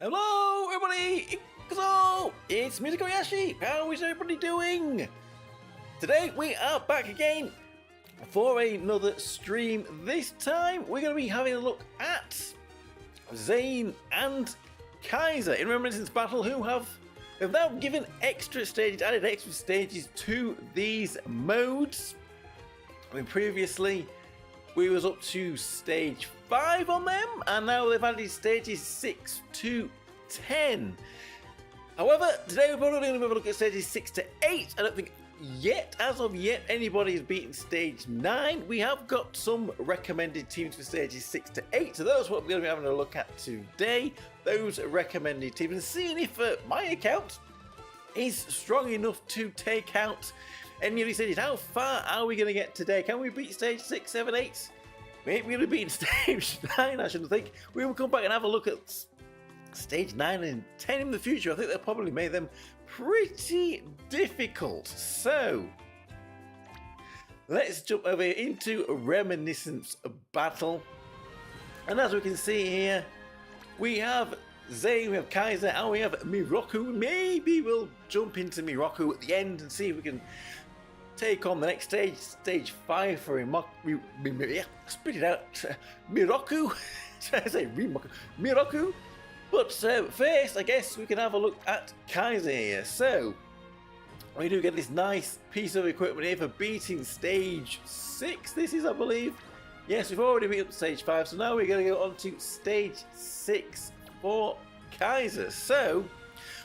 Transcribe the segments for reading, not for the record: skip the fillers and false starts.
Hello everybody, it's Tokkuri Yashi. How is everybody doing? Today we are back again for another stream. This time we're going to be having a look at Zane and Kaiser in Reminiscence battle, who have now given extra stages, added extra stages to these modes. I mean, previously we was up to stage 5 on them, and now they've added stages 6 to 10. However, today we're probably going to have a look at stages 6 to 8. I don't think as of yet, anybody has beaten stage 9. We have got some recommended teams for stages 6 to 8, so those are what we're going to be having a look at today. Those recommended teams, and seeing if my account is strong enough to take out any of these stages. How far are we going to get today? Can we beat stage 6, 7, 8? Maybe we're going to beat stage 9, I shouldn't think. We will come back and have a look at stage 9 and 10 in the future. I think they'll probably make them pretty difficult. So, let's jump over here into Reminiscence battle. And as we can see here, we have Zane, we have Kaiser, and we have Miroku. Maybe we'll jump into Miroku at the end and see if we can take on the next stage, stage 5 for spit it out, Miroku. Should I say Miroku? But first, I guess we can have a look at Kaiser here. So, we do get this nice piece of equipment here for beating stage 6. This is, I believe. Yes, we've already beat up stage 5, so now we're going to go on to stage 6 for Kaiser. So,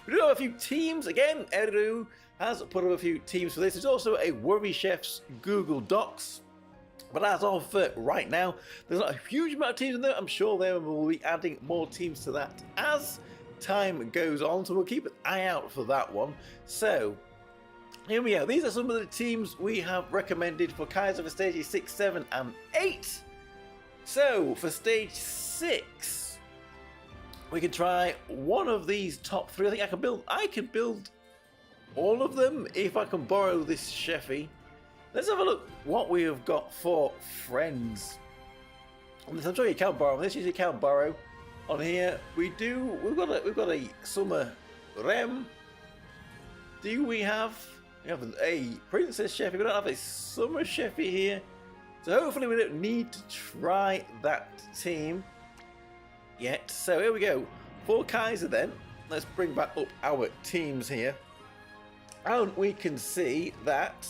we do have a few teams. Again, Eru has put up a few teams for this. There's also a Worry Chef's Google Docs. But as of right now, there's not a huge amount of teams in there. I'm sure they will be adding more teams to that as time goes on. So we'll keep an eye out for that one. So, here we go. These are some of the teams we have recommended for Kaiser for stages 6, 7, and 8. So, for stage 6, we can try one of these top 3. I think I can build all of them if I can borrow this Chefy. Let's have a look what we have got for friends. I'm sure you can't borrow this. You can't borrow. On here we've got a summer Rem. Do we have a princess Chefy? We don't have a summer Chefy here. So hopefully we don't need to try that team yet. So here we go. For Kaiser then, let's bring back up our teams here. And we can see that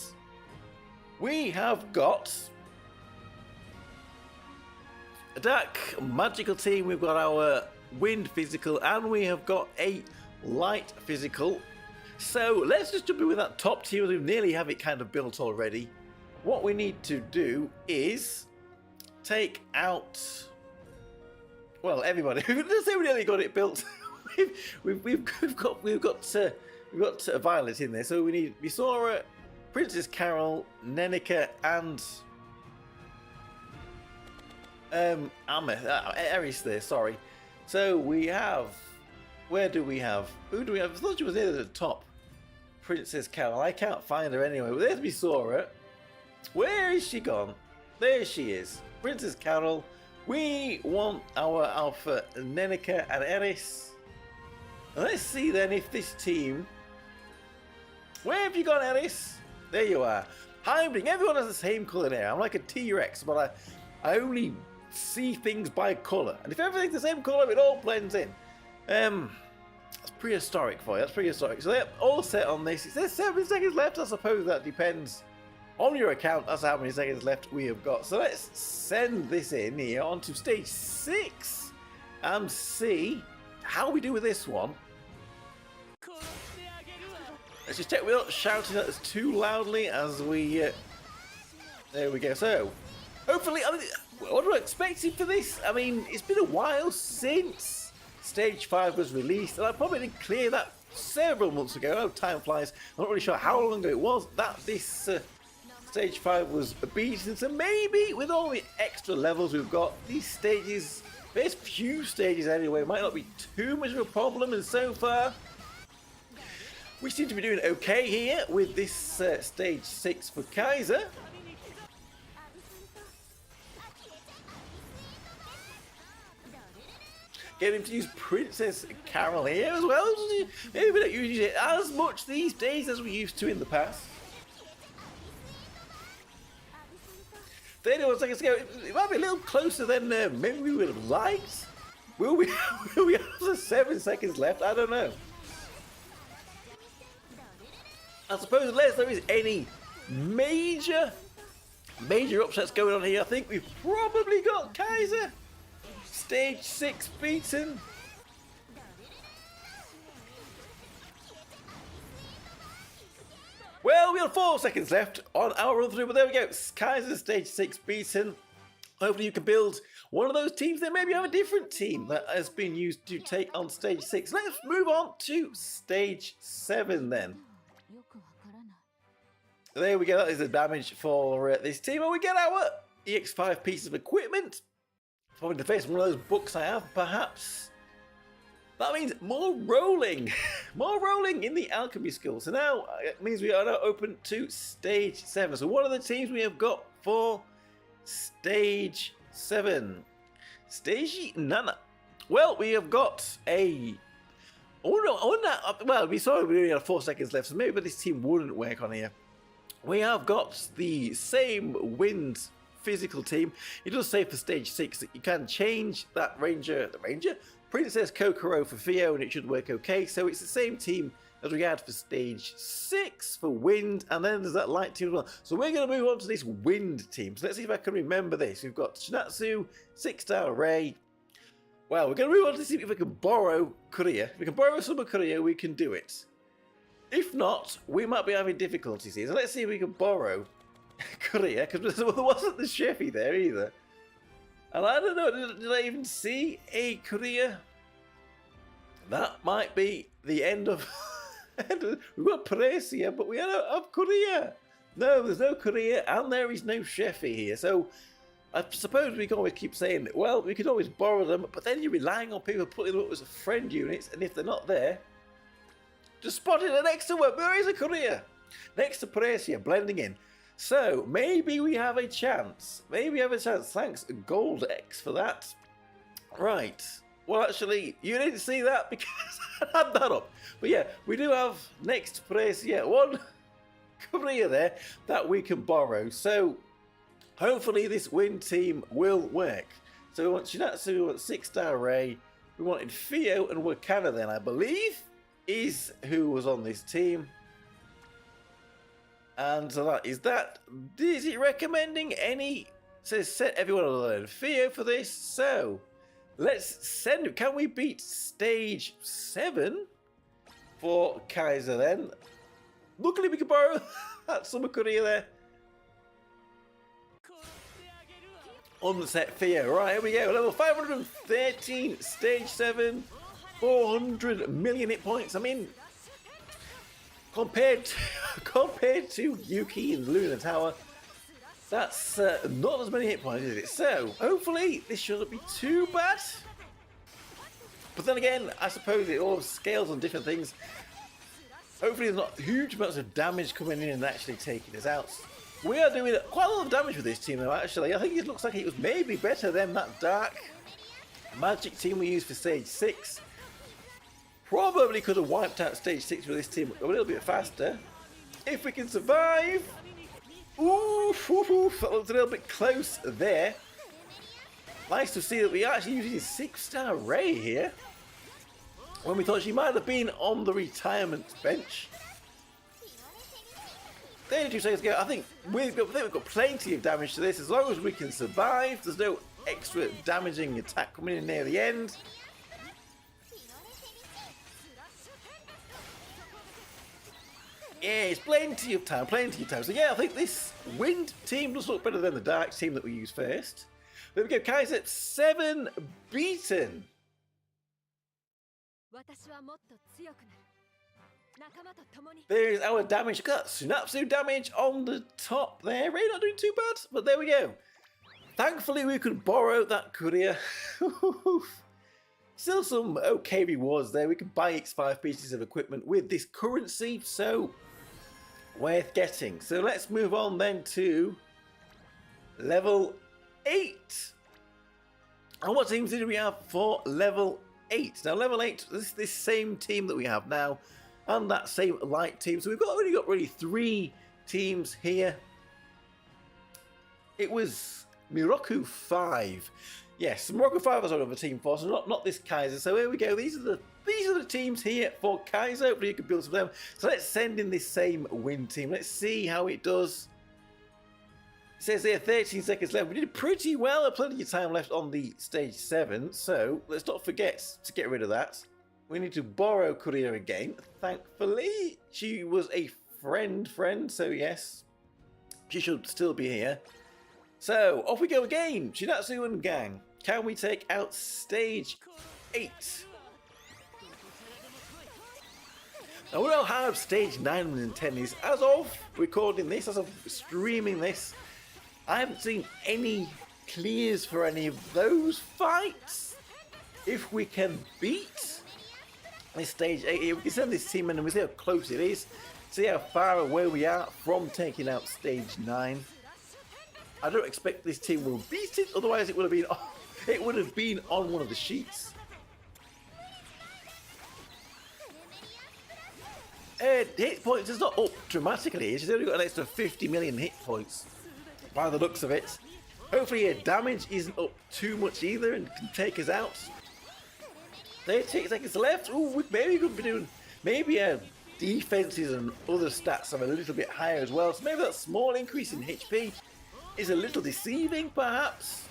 we have got a dark magical team. We've got our wind physical, and we have got a light physical. So let's just jump in with that top tier. We nearly have it kind of built already. What we need to do is take out, well, everybody. Let's say we nearly got it built. we've got Violet in there, so we need Visora, Princess Carol, Nenica, and Eris there, sorry. So we have, who do we have? I thought she was near the top. Princess Carol, I can't find her anyway. Well, there's Visora. Where is she gone? There she is. Princess Carol. We want our Alpha Nenica and Eris. And let's see then if this team... Where have you gone, Eris? There you are. Hybriding. Everyone has the same colour there. I'm like a T-Rex, but I only see things by colour. And if everything's the same colour, it all blends in. That's prehistoric for you. That's prehistoric. So they're all set on this. It says 7 seconds left. I suppose that depends on your account. That's how many seconds left we have got. So let's send this in here onto stage 6 and see how we do with this one. Let's just check without shouting at us too loudly as we... there we go. So, hopefully... I mean, what am I expecting for this? I mean, it's been a while since Stage 5 was released, and I probably did clear that several months ago. Oh, time flies. I'm not really sure how long ago it was that this Stage 5 was beaten. So maybe, with all the extra levels we've got, these stages, there's few stages anyway, might not be too much of a problem, and so far... we seem to be doing okay here with this stage 6 for Kaiser. Get him to use Princess Carol here as well. Maybe we don't use it as much these days as we used to in the past. 31 seconds to go. It might be a little closer than maybe we would have liked. Will we have 7 seconds left? I don't know. I suppose unless there is any major upsets going on here, I think we've probably got Kaiser. Stage 6 beaten. Well, we have 4 seconds left on our run through, but there we go. Kaiser stage 6 beaten. Hopefully you can build one of those teams. Then maybe have a different team that has been used to take on stage 6. Let's move on to stage 7 then. There we go. That is the damage for this team. And we get our EX5 pieces of equipment. Probably to face one of those books I have, perhaps. That means more rolling. More rolling in the alchemy skill. So now it means we are now open to stage 7. So what are the teams we have got for stage 7? Stage Nana. Well, we have got a... Oh no, well, we saw we only had 4 seconds left, so maybe this team wouldn't work on here. We have got the same wind physical team. It does say for stage 6 that you can change that Ranger, Princess Kokoro for Theo, and it should work okay. So it's the same team as we had for stage 6 for wind, and then there's that light team as well. So we're going to move on to this wind team. So let's see if I can remember this. We've got Shinatsu, 6-star Ray. Well, we're going to move on to see if we can borrow Korea. If we can borrow some of Korea, we can do it. If not, we might be having difficulties here. So let's see if we can borrow Korea, because there wasn't the Sheffy there either. And I don't know, did I even see a Korea? That might be the end of... We've got Precia, but we don't have Korea. No, there's no Korea, and there is no Sheffy here. So I suppose we can always keep saying, well, we can always borrow them, but then you're relying on people putting them up as friend units, and if they're not there, just spot it next to them. There is a Korea. Next to Precia, blending in. So, maybe we have a chance. Maybe we have a chance. Thanks, Gold X, for that. Right. Well, actually, you didn't see that because I had that up. But yeah, we do have next Precia one Korea there that we can borrow. So, hopefully this wind team will work. So, we want Shinatsu, we want 6-star Ray. We wanted Theo and Wakana then, I believe, is who was on this team. And so that is that. Is it recommending any? It says set everyone other than Theo for this. So let's send it. Can we beat stage 7 for Kaiser then? Luckily we can borrow that Summer Korea there. Unset Theo. Right, here we go. Level 513, stage 7, 400 million hit points. I mean, compared to Yuki and Luna Tower, that's not as many hit points, is it? So, hopefully, this shouldn't be too bad. But then again, I suppose it all scales on different things. Hopefully, there's not huge amounts of damage coming in and actually taking us out. We are doing quite a lot of damage with this team, though, actually. I think it looks like it was maybe better than that Dark Magic team we used for stage 6. Probably could have wiped out stage 6 with this team a little bit faster. If we can survive. Oof, that looks a little bit close there. Nice to see that we are actually using 6-star Ray here, when we thought she might have been on the retirement bench. 32 seconds ago. I think we've got plenty of damage to this. As long as we can survive, there's no extra damaging attack coming in near the end. Yeah, it's plenty of time, So yeah, I think this wind team does look better than the dark team that we used first. There we go, Kaiser 7 beaten. There's our damage. Look at that Synapsu damage on the top there. Really not doing too bad, but there we go. Thankfully, we could borrow that courier. Still some okay rewards there. We can buy X5 pieces of equipment with this currency, so worth getting. So let's move on then to level 8. And what teams did we have for level 8. Now level 8, this same team that we have now, and that same light team. So we've only got really 3 teams here. It was Miroku 5. Yes, Miroku 5 was another team for us, so not this Kaiser. So here we go. These are the teams here for Kaiser. Hopefully you can build some of them. So let's send in this same win team. Let's see how it does. It says here 13 seconds left. We did pretty well. Plenty of time left on the stage 7. So let's not forget to get rid of that. We need to borrow Korea again. Thankfully, she was a friend. So yes, she should still be here. So off we go again. Shinatsu and gang. Can we take out stage 8? Now we know how stage 9 and 10 is. As of recording this, as of streaming this, I haven't seen any clears for any of those fights. If we can beat this stage 8 here, we can send this team in and we see how close it is. See how far away we are from taking out stage 9. I don't expect this team will beat it, otherwise it would have been on one of the sheets. Hit points is not up dramatically. She's only got an extra 50 million hit points by the looks of it. Hopefully her damage isn't up too much either and can take us out. 30 seconds left. Ooh, maybe we could be doing, maybe our defenses and other stats are a little bit higher as well. So maybe that small increase in HP is a little deceiving, perhaps.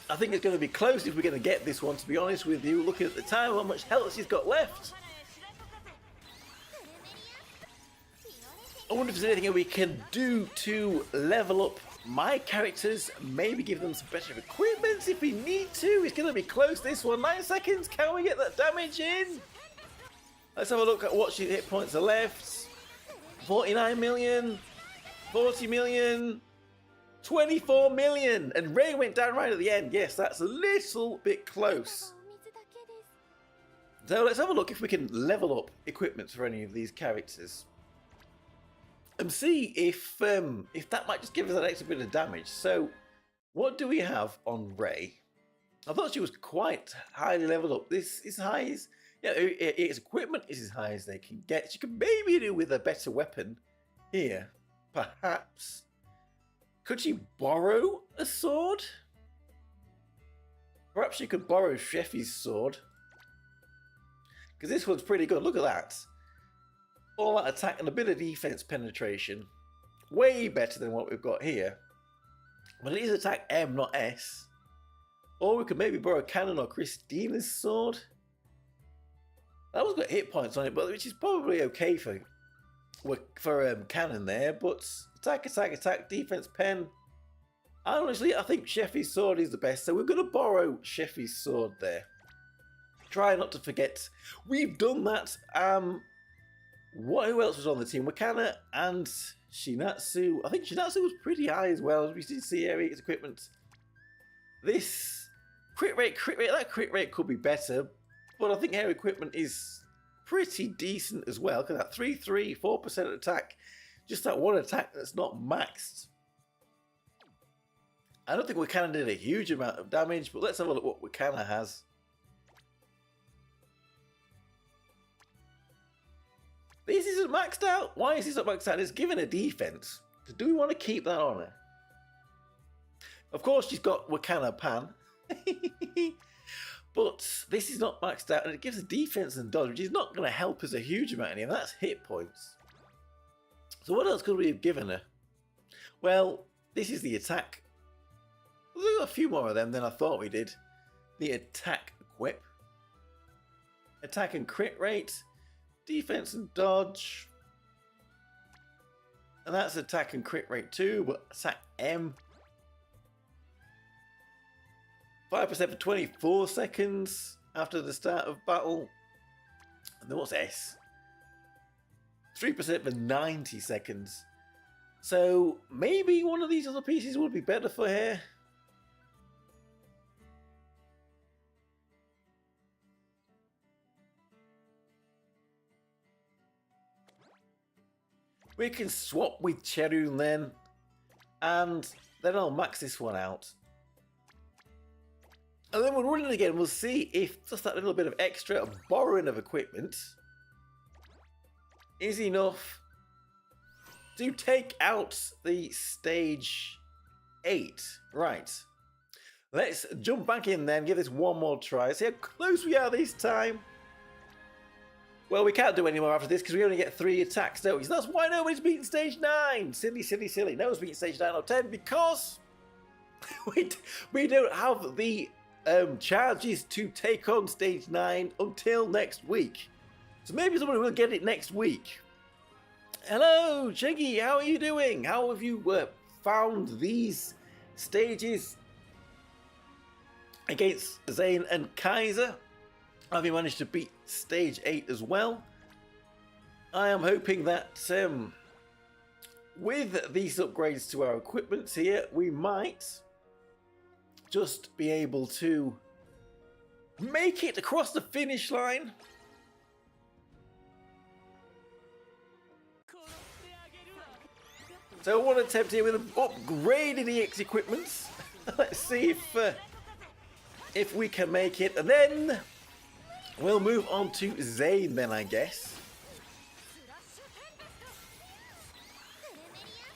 I think it's going to be close if we're going to get this one, to be honest with you. Looking at the time, how much health she's got left. I wonder if there's anything we can do to level up my characters. Maybe give them some better equipment if we need to. It's going to be close, this one. 9 seconds. Can we get that damage in? Let's have a look at what hit points are left. 49 million. 40 million. 24 million. And Ray went down right at the end. Yes, that's a little bit close. So let's have a look if we can level up equipment for any of these characters. And see if that might just give us an extra bit of damage. So, what do we have on Ray? I thought she was quite highly leveled up. This is high as, yeah, its equipment is as high as they can get. She could maybe do with a better weapon here, perhaps. Could she borrow a sword? Perhaps she could borrow Sheffy's sword, because this one's pretty good. Look at that. All that attack and a bit of defense penetration. Way better than what we've got here. But it is attack M, not S. Or we could maybe borrow Cannon or Christina's sword. That one's got hit points on it, but which is probably okay for Cannon there. But attack, defense pen. Honestly, I think Sheffy's sword is the best. So we're going to borrow Sheffy's sword there. Try not to forget. We've done that. Who else was on the team? Wakana and Shinatsu. I think Shinatsu was pretty high as well. We did see Eric's equipment. This crit rate, that crit rate could be better. But I think her equipment is pretty decent as well. Look at that. 3-3, 4% attack. Just that one attack that's not maxed. I don't think Wakana did a huge amount of damage, but let's have a look what Wakana has. This isn't maxed out. Why is this not maxed out? It's given a defense. Do we want to keep that on her? Of course, she's got Wakana Pan. But this is not maxed out, and it gives a defense and dodge, which is not going to help us a huge amount anymore. That's hit points. So what else could we have given her? Well, this is the attack. We've got a few more of them than I thought we did. The attack equip. Attack and crit rate. Defense and dodge. And that's attack and crit rate too, but attack M. 5% for 24 seconds after the start of battle. And then what's S? 3% for 90 seconds. So maybe one of these other pieces would be better for her. We can swap with Cherun then, and then I'll max this one out. And then we'll run it again. We'll see if just that little bit of extra borrowing of equipment is enough to take out the stage 8. Right. Let's jump back in then, give this one more try. See how close we are this time. Well, we can't do any more after this because we only get 3 attacks, don't we? So that's why nobody's beaten stage 9. Silly, silly, silly. No one's beaten stage 9 or 10 because we don't have the charges to take on stage 9 until next week. So maybe someone will get it next week. Hello, Jiggy. How are you doing? How have you found these stages against Zane and Kaiser? Have you managed to beat stage 8 as well? I am hoping that with these upgrades to our equipment here, we might just be able to make it across the finish line. So one attempt here with upgraded EX equipments. Let's see if we can make it, and then we'll move on to Zane then, I guess.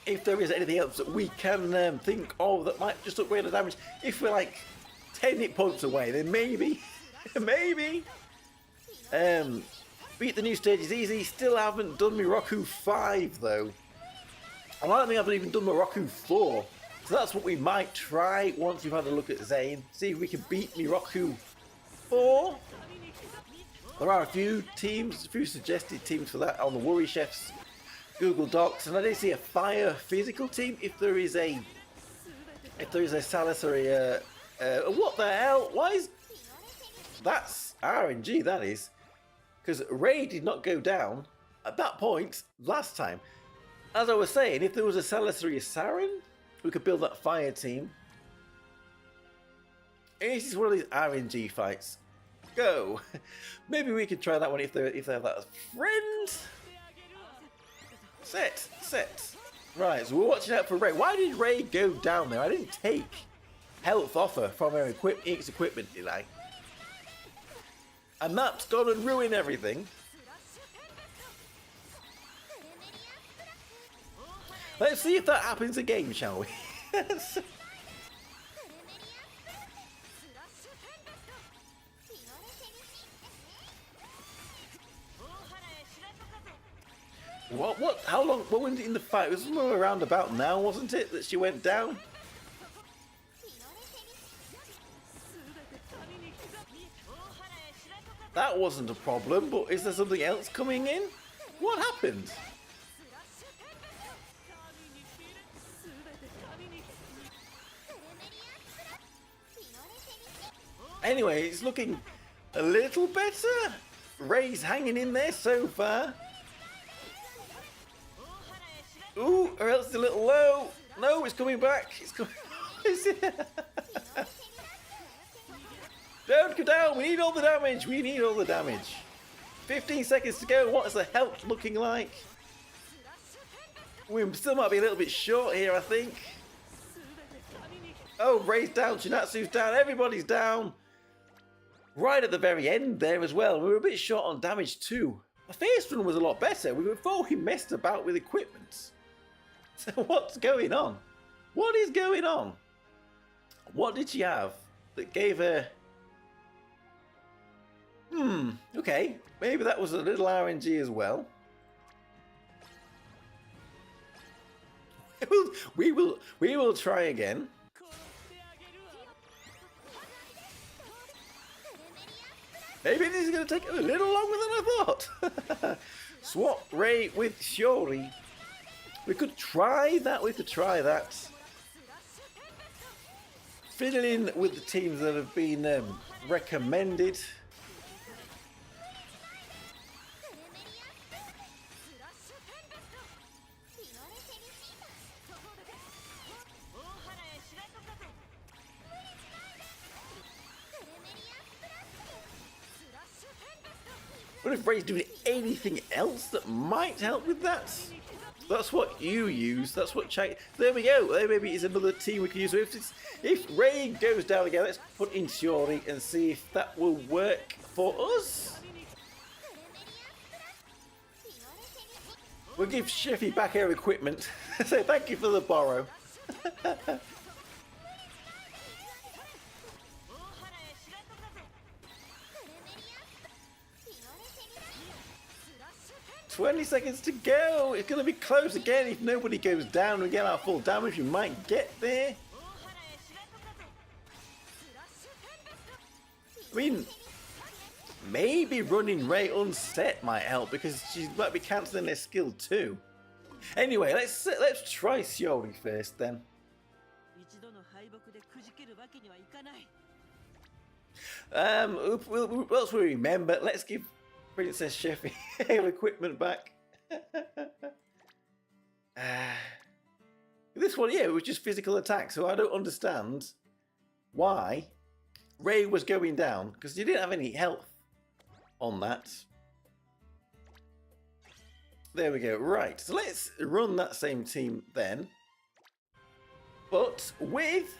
If there is anything else that we can think of that might just upgrade the damage. If we're like 10 hit points away, then maybe, maybe. Beat the new stage is easy. Still haven't done Miroku 5 though. I don't think I haven't even done Miroku 4. So that's what we might try once we've had a look at Zane. See if we can beat Miroku 4. There are a few teams, a few suggested teams for that on the Worry Chef's Google Docs, and I did see a fire physical team. If there is a Salisbury, what the hell? Why is that's RNG? That is because Ray did not go down at that point last time. As I was saying, if there was a Salisbury Sarin, we could build that fire team. This is one of these RNG fights. Go. Maybe we could try that one if they have that as friend. Set. Right, so we're watching out for Ray. Why did Ray go down there? I didn't take health offer from her equipment, did I? And that's gone and ruin everything. Let's see if that happens again, shall we? What? How long? What went in the fight? It was somewhere around about now, wasn't it, that she went down? That wasn't a problem, but is there something else coming in? What happened? Anyway, it's looking a little better. Ray's hanging in there so far. Ooh, or else it's a little low. No, it's coming back. It's coming. Don't go down. We need all the damage. We need all the damage. 15 seconds to go. What is the health looking like? We still might be a little bit short here, I think. Oh, Ray's down. Chinatsu's down. Everybody's down. Right at the very end there as well. We were a bit short on damage too. The first one was a lot better. Before we messed about with equipment. So what's going on? What is going on? What did she have that gave her... okay. Maybe that was a little RNG as well. We will try again. Maybe this is going to take a little longer than I thought. Swap Ray with Shiori. We could try that. Fiddle in with the teams that have been recommended. What if Ray's doing anything else that might help with that? That's what you use. That's what there we go. There maybe is another team we can use. So if Ray goes down again, let's put in Shiori and see if that will work for us. We'll give Sheffy back her equipment. So thank you for the borrow. 20 seconds to go. It's going to be close again. If nobody goes down, we get our full damage. We might get there. I mean, maybe running Ray unset might help because she might be cancelling their skill too. Anyway, let's try Shiori first then. Once we remember, let's give Princess Sheffy her equipment back. This one, yeah, it was just physical attack, so I don't understand why Ray was going down, because you didn't have any health on that. There we go. Right, so let's run that same team then, but with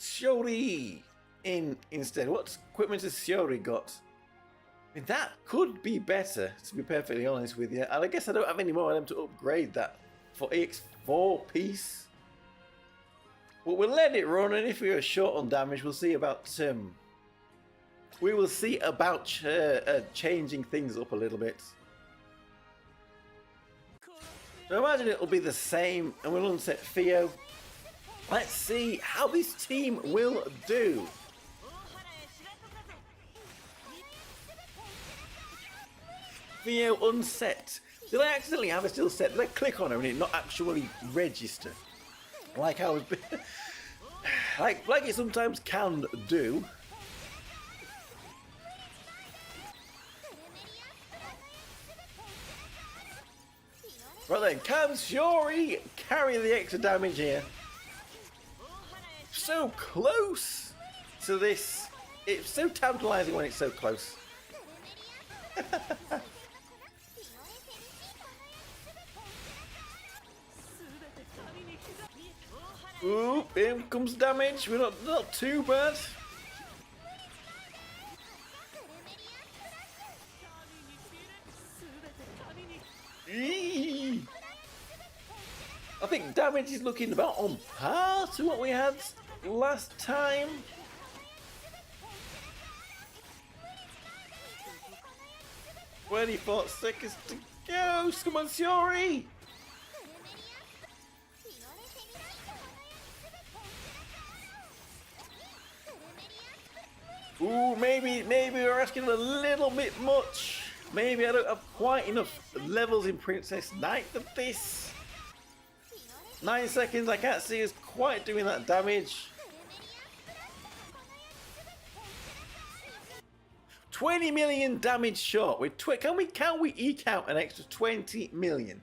Shiori in instead. What equipment has Shiori got? I mean, that could be better, to be perfectly honest with you. And I guess I don't have any more of them to upgrade that for EX4 piece. But we'll let it run, and if we are short on damage, we'll see about changing things up a little bit. So I imagine it'll be the same, and we'll unset Theo. Let's see how this team will do. Theo unset. Did I accidentally have it still set? Did I click on her and it not actually register? Like I was, like it sometimes can do. Right then, can Shiori carry the extra damage here? So close to this. It's so tantalizing when it's so close. Ooh, here comes damage. We're not too bad. Eee. I think damage is looking about on par to what we had last time. "24 seconds to go. Come on, Shiori." Ooh, maybe we're asking a little bit much. Maybe I don't have quite enough levels in Princess Knight for this. 9 seconds, I can't see us quite doing that damage. 20 million damage short. Can we eke out an extra 20 million?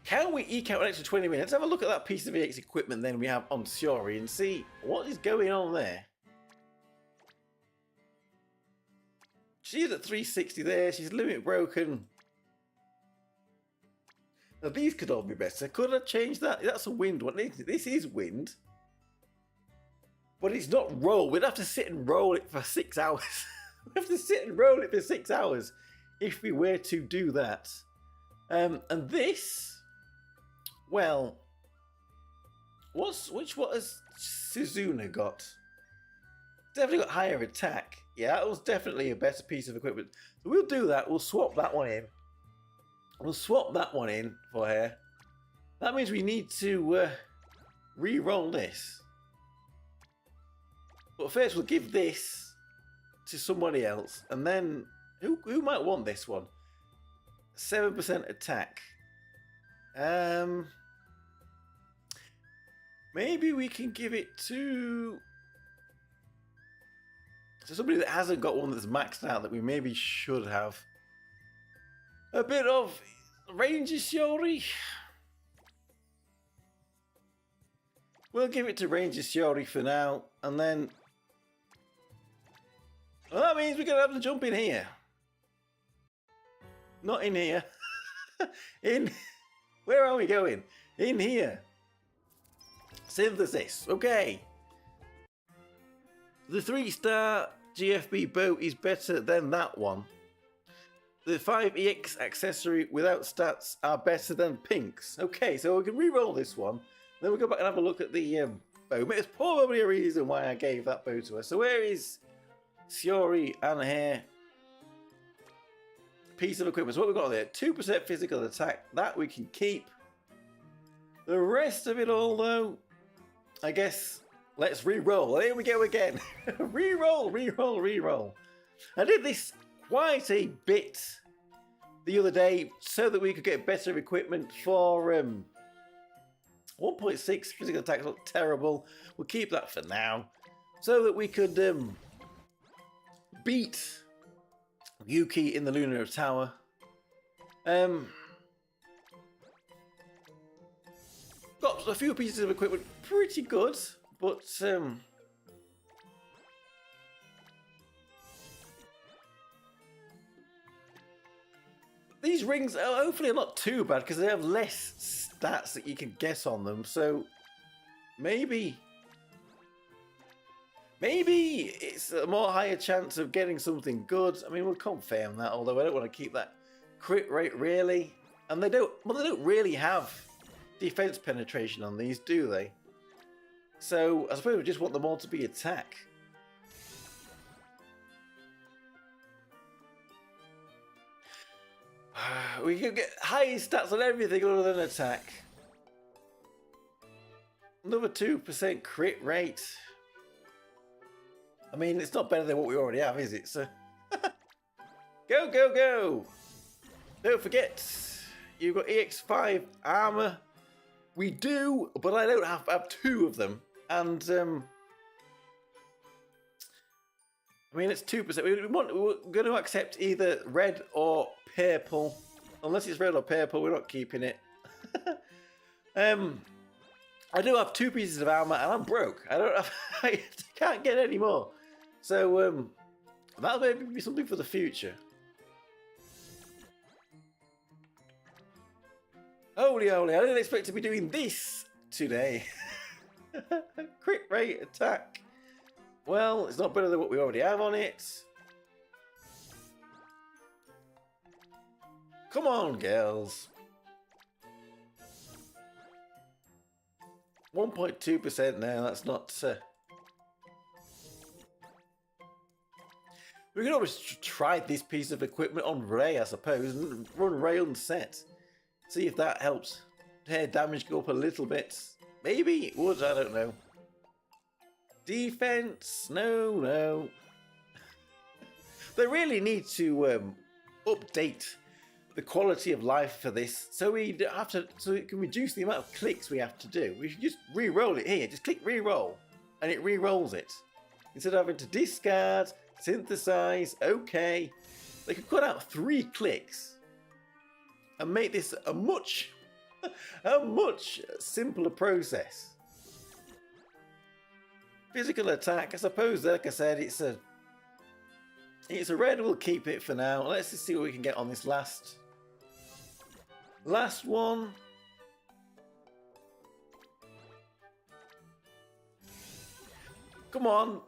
Can we eke out an extra 20 million? Let's have a look at that piece of EX equipment then we have on Shiori and see what is going on there. She's at 360 there. She's limit broken. Now these could all be better. Could I change that? That's a wind one. This is wind. But it's not roll. We'd have to sit and roll it for 6 hours. We have to sit and roll it for 6 hours if we were to do that. And this, well, what has Suzuna got? Definitely got higher attack. Yeah, that was definitely a better piece of equipment. So we'll do that. We'll swap that one in. We'll swap that one in for her. That means we need to re-roll this. But first we'll give this to somebody else. And then, who might want this one? 7% attack. Maybe we can give it to somebody that hasn't got one that's maxed out that we maybe should have. A bit of Ranger Shiori. We'll give it to Ranger Shiori for now, and then Well, that means we're going to have to jump in here. Not in here. In... Where are we going? In here. Synthesis. Okay. The 3-star GFB boat is better than that one. The 5EX accessory without stats are better than Pink's. Okay, so we can re-roll this one. Then we'll go back and have a look at the bow. There's probably a reason why I gave that bow to her. So where is Shiori and her piece of equipment? So what we've got there, 2% physical attack. That we can keep. The rest of it all, though, I guess, let's re-roll. Here we go again. Re-roll, re-roll, re-roll. I did this quite a bit the other day so that we could get better equipment for 1.6 physical attack. Not terrible. We'll keep that for now so that we could beat Yuki in the Lunar Tower. Got a few pieces of equipment pretty good, but these rings are hopefully not too bad because they have less stats that you can guess on them. So maybe it's a more higher chance of getting something good. I mean, we'll confirm that, although I don't want to keep that crit rate really. And they don't really have defense penetration on these, do they? So I suppose we just want them all to be attack. We can get high stats on everything other than attack. Another 2% crit rate. I mean, it's not better than what we already have, is it? So go, go, go! Don't forget, you've got EX5 armor. We do, but I don't have 2 of them. And I mean, it's 2%. We're going to accept either red or purple. Unless it's red or purple, we're not keeping it. I do have 2 pieces of armor, and I'm broke. I can't get any more. So that'll maybe be something for the future. Holy, holy! I didn't expect to be doing this today. Crit rate attack. Well, it's not better than what we already have on it. Come on, girls. 1.2% now. That's not. We can always try this piece of equipment on Ray, I suppose, and run Ray unset. See if that helps hair damage go up a little bit. Maybe it would, I don't know. Defense, no. They really need to update the quality of life for this, so we have to, so it can reduce the amount of clicks we have to do. We should just re-roll it here. Just click re-roll, and it re-rolls it instead of having to discard, synthesize. Okay, they could cut out 3 clicks and make this a much simpler process. Physical attack, I suppose, like I said, it's a red. We'll keep it for now. Let's just see what we can get on this last one. Come on.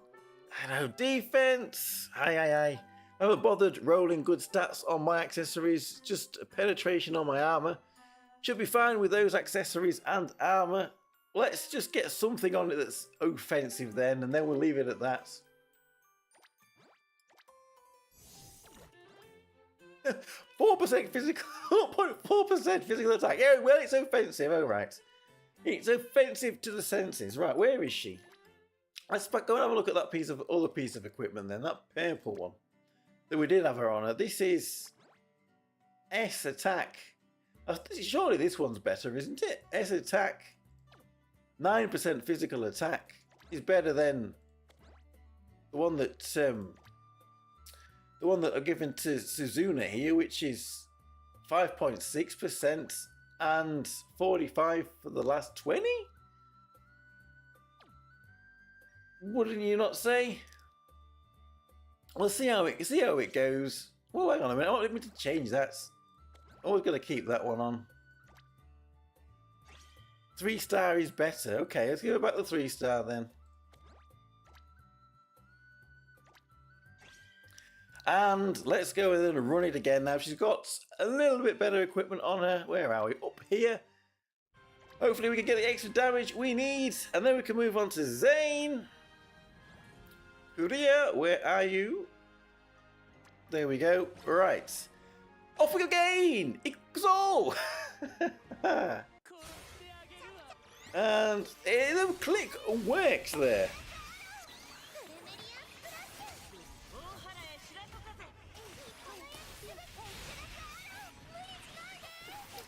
I know, defense. Aye. I haven't bothered rolling good stats on my accessories, just penetration on my armor. Should be fine with those accessories and armor. Let's just get something on it that's offensive then, and then we'll leave it at that. 4% physical, 0.4% physical attack. Yeah, well, it's offensive. All right, it's offensive to the senses. Right, where is she? Let's go and have a look at that other piece of equipment then. That purple one that we did have her on. This is S attack. Surely this one's better, isn't it? S attack, 9% physical attack is better than the one that are given to Suzuna here, which is 5.6% and 45 for the last 20. Wouldn't you not say? We'll see how it goes. Well, hang on a minute. I want me to change that. Always going to keep that one on. 3-star is better. Okay, let's go back to 3-star then. And let's go ahead and run it again now. She's got a little bit better equipment on her. Where are we? Up here. Hopefully we can get the extra damage we need. And then we can move on to Zane. Kuria, where are you? There we go. Right. Off we go again! Ikuzo! And the click works there.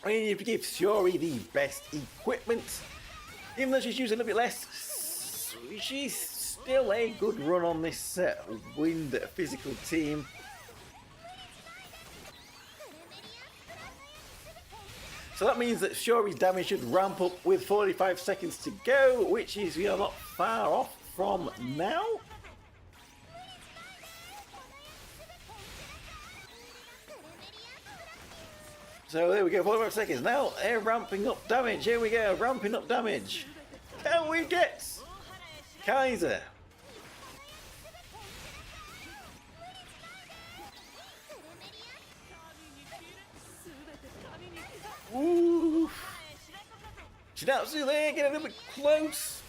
I mean, you give Shiori the best equipment. Even though she's using a little bit less, she's still a good run on this wind physical team. So that means that Shiori's damage should ramp up with 45 seconds to go, which is we are not far off from now. So there we go, 45 seconds. Now they're ramping up damage. Here we go, ramping up damage. Can we get Kaiser? Ooh. Shinatsu there, getting a little bit close.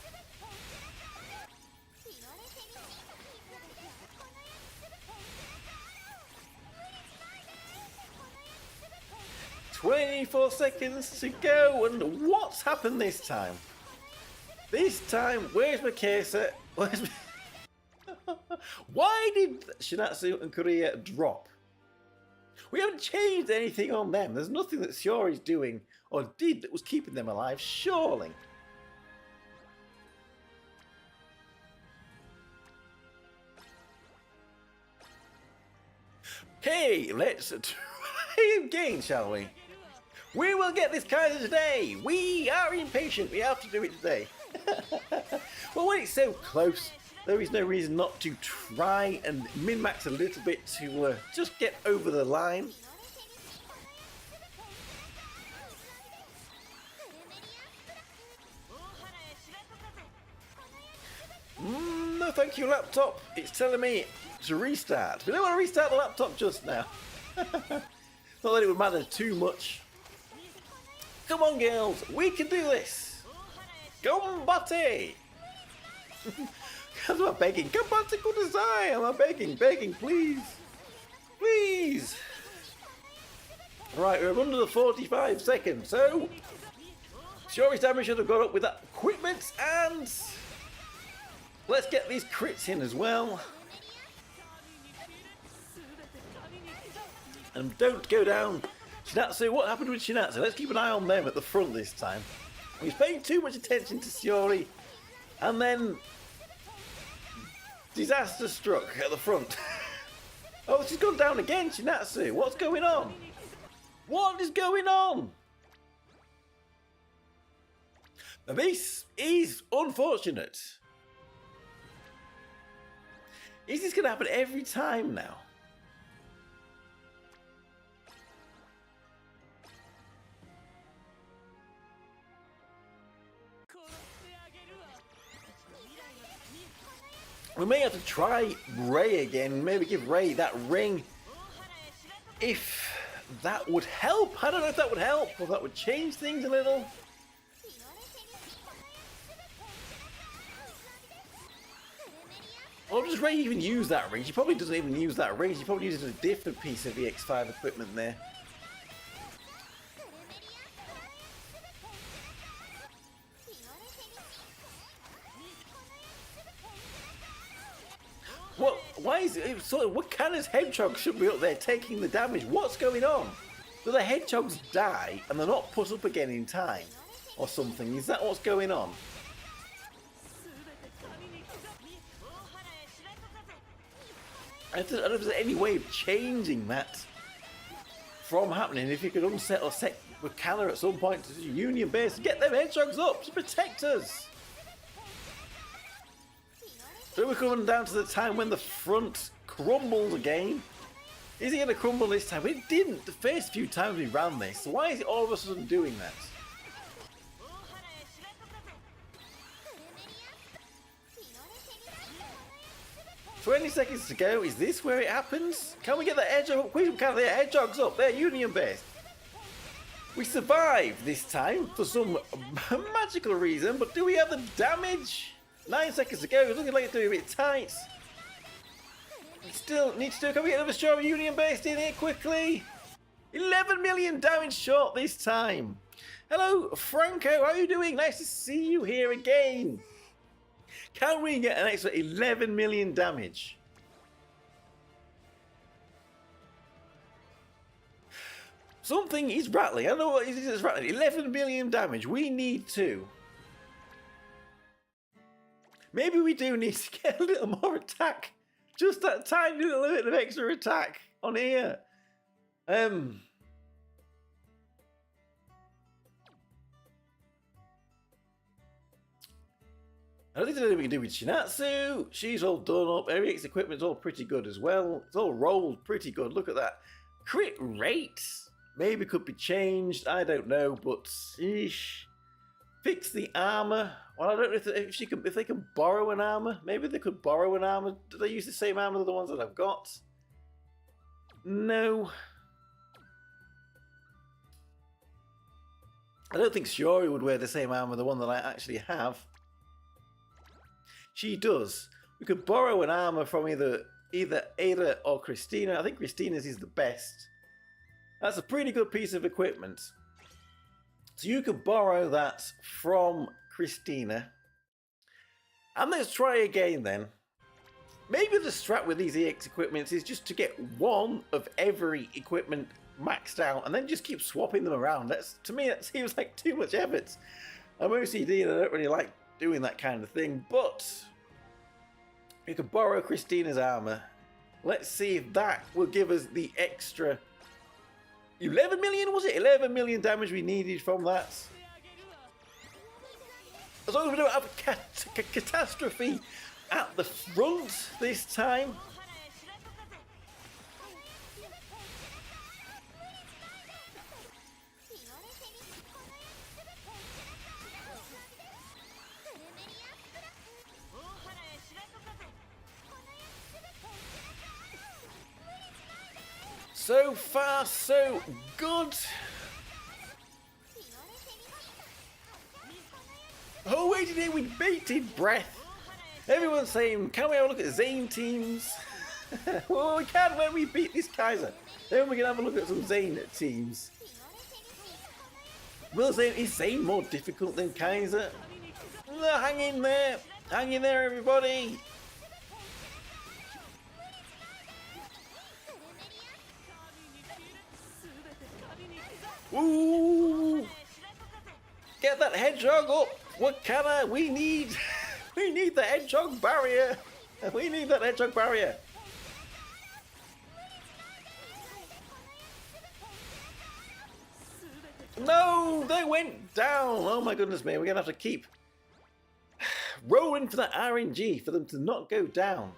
"24 seconds to go, and what's happened this time? This time, where's Mikasa? Where's Why did Shinatsu and Korea drop? We haven't changed anything on them. There's nothing that Shiori's doing or did that was keeping them alive, surely. Okay, let's try again, shall we? We will get this Kaiser today. We are impatient. We have to do it today. Well, when it's so close, there is no reason not to try and min-max a little bit to just get over the line. No thank you, laptop. It's telling me to restart. We don't want to restart the laptop just now. Not that it would matter too much. Come on, girls. We can do this. Gombate! I'm begging. Gombate kudasai! I'm begging, please. Please! Right, we're under the 45 seconds, so Shiori's damage should have got up with that equipment, and let's get these crits in as well. And don't go down. Shinatsu, what happened with Shinatsu? Let's keep an eye on them at the front this time. He's paying too much attention to Shiori, and then disaster struck at the front. Oh, she's gone down again, Shinatsu. What's going on? What is going on? Now, this is unfortunate. Is this going to happen every time now? We may have to try Ray again, maybe give Ray that ring, if that would help. I don't know if that would help, or that would change things a little. Or does Ray even use that ring? She probably doesn't even use that ring, she probably uses a different piece of EX5 equipment there. What? Why is it? So, what kind of hedgehogs should be up there taking the damage? What's going on? Do the hedgehogs die and they're not put up again in time, or something? Is that what's going on? I don't know if there's any way of changing that from happening. If you could unset or set Wakala at some point to the Union base, get them hedgehogs up to protect us. So we're coming down to the time when the front crumbled again. Is he going to crumble this time? It didn't the first few times we ran this. So why is it all of a sudden doing that? 20 seconds to go. Is this where it happens? Can we get the hedgehog? We can. The hedgehogs up. They're union based. We survived this time for some magical reason, but do we have the damage? 9 seconds to go. It's looking like it's doing a bit tight. Still need to do. Can we get another strong union based in here quickly? 11 million damage short this time. Hello, Franco. How are you doing? Nice to see you here again. Can we get an extra 11 million damage? Something is rattling. I don't know what it is rattling. 11 million damage. We need to. Maybe we do need to get a little more attack. Just that tiny little bit of extra attack on here. I don't think there's anything we can do with Shinatsu. She's all done up. Eric's equipment's all pretty good as well. It's all rolled pretty good. Look at that. Crit rate maybe could be changed. I don't know, but eesh. Fix the armor. Well, I don't know if they can borrow an armor. Maybe they could borrow an armor. Do they use the same armor as the ones that I've got? No. I don't think Shiori would wear the same armor, the one that I actually have. She does. We could borrow an armor from either Ada or Christina. I think Christina's is the best. That's a pretty good piece of equipment. So you could borrow that from Christina. And let's try again then. Maybe the strat with these EX equipments is just to get one of every equipment maxed out and then just keep swapping them around. To me, that seems like too much effort. I'm OCD and I don't really like doing that kind of thing, but you could borrow Christina's armor. Let's see if that will give us the extra 11 million, was it? 11 million damage we needed from that. As long as we don't have a catastrophe at the front this time. So far, so good. Oh, wait a minute, with bated breath. Everyone's saying, can we have a look at Zane teams? Well, we can when we beat this Kaiser. Then we can have a look at some Zane teams. Will Zane, is Zane more difficult than Kaiser? No, hang in there. Hang in there, everybody. Ooh! Get that hedgehog up! What can I? We need the hedgehog barrier! We need that hedgehog barrier! No! They went down! Oh my goodness me, we're gonna have to keep rolling for that RNG for them to not go down.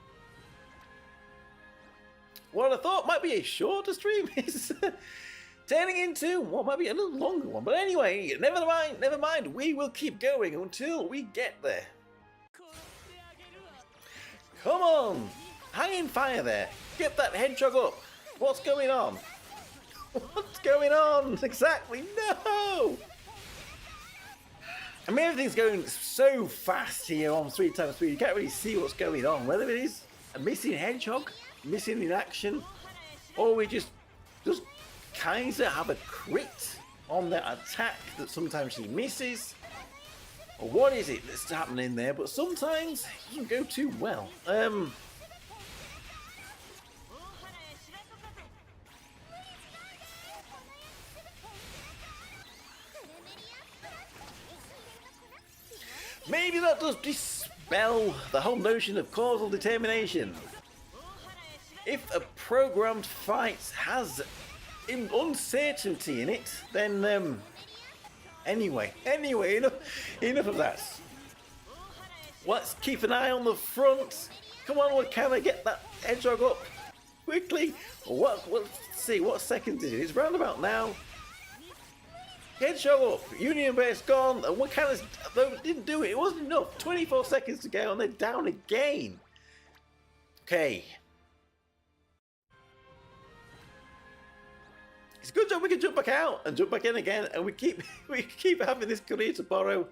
What I thought might be a shorter stream is turning into what might be a little longer one. But anyway, never mind. We will keep going until we get there. Come on! Hang in fire there. Get that hedgehog up. What's going on? What's going on? Exactly. No! I mean, everything's going so fast here on 3x3. You can't really see what's going on. Whether it is a missing hedgehog, missing in action, or we just Kaiser have a crit on that attack that sometimes she misses, or what is it that's happening there? But sometimes it can go too well. Maybe that does dispel the whole notion of causal determination. If a programmed fight has uncertainty in it, then anyway, enough of that. Let's keep an eye on the front. Come on, well, can I get that hedgehog up quickly? Let's see, what seconds is it? It's roundabout now. Hedgehog up, Union Base gone, and what kind of didn't do it. It wasn't enough. 24 seconds to go, and they're down again. Okay. It's a good job we can jump back out and jump back in again, and we keep having this career to borrow.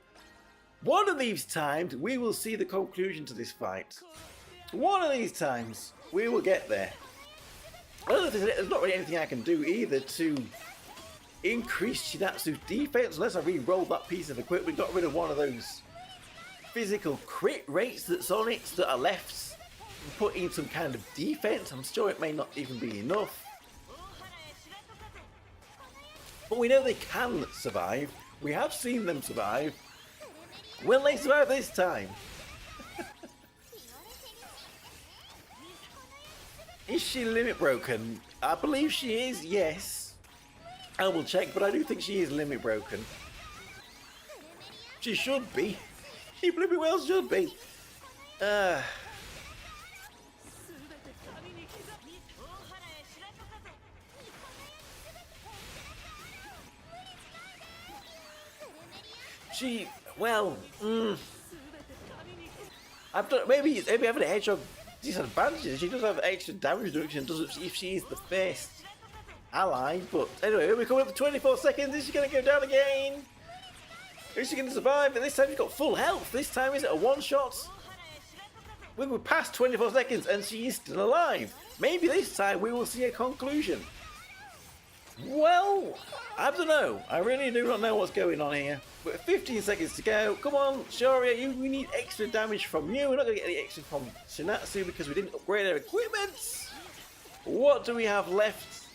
One of these times we will see the conclusion to this fight. One of these times we will get there. There's not really anything I can do either to increase Shinatsu's defense unless I re-rolled that piece of equipment, got rid of one of those physical crit rates that's on it that are left, and put in some kind of defense. I'm sure it may not even be enough. But we know they can survive. We have seen them survive. Will they survive this time? Is she limit broken? I believe she is, yes. I will check, but I do think she is limit broken. She should be. She bloody well should be. I've done, maybe having a hedgehog disadvantages. She does have extra damage reduction, doesn't if she is the best ally. But anyway, we're coming up to 24 seconds. Is she going to go down again? Is she going to survive? And this time she's got full health. This time is it a one shot? We're past 24 seconds and she is still alive. Maybe this time we will see a conclusion. Well, I don't know. I really do not know what's going on here. But 15 seconds to go. Come on, Shoria, we need extra damage from you. We're not going to get any extra from Shinatsu because we didn't upgrade our equipment. What do we have left?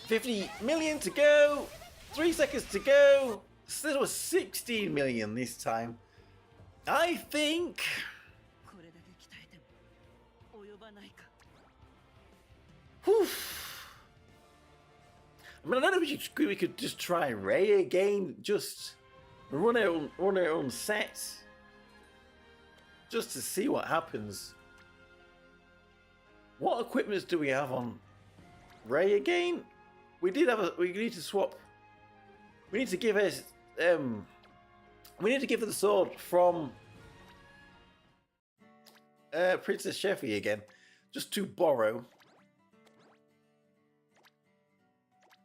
50 million to go. 3 seconds to go. Still was 16 million this time. I think... Whew. I mean, I don't know if we could just try Ray again, just run our own set, just to see what happens. What equipments do we have on Ray again? We need to swap. We need to give us we need to give her the sword from Princess Sheffy again, just to borrow.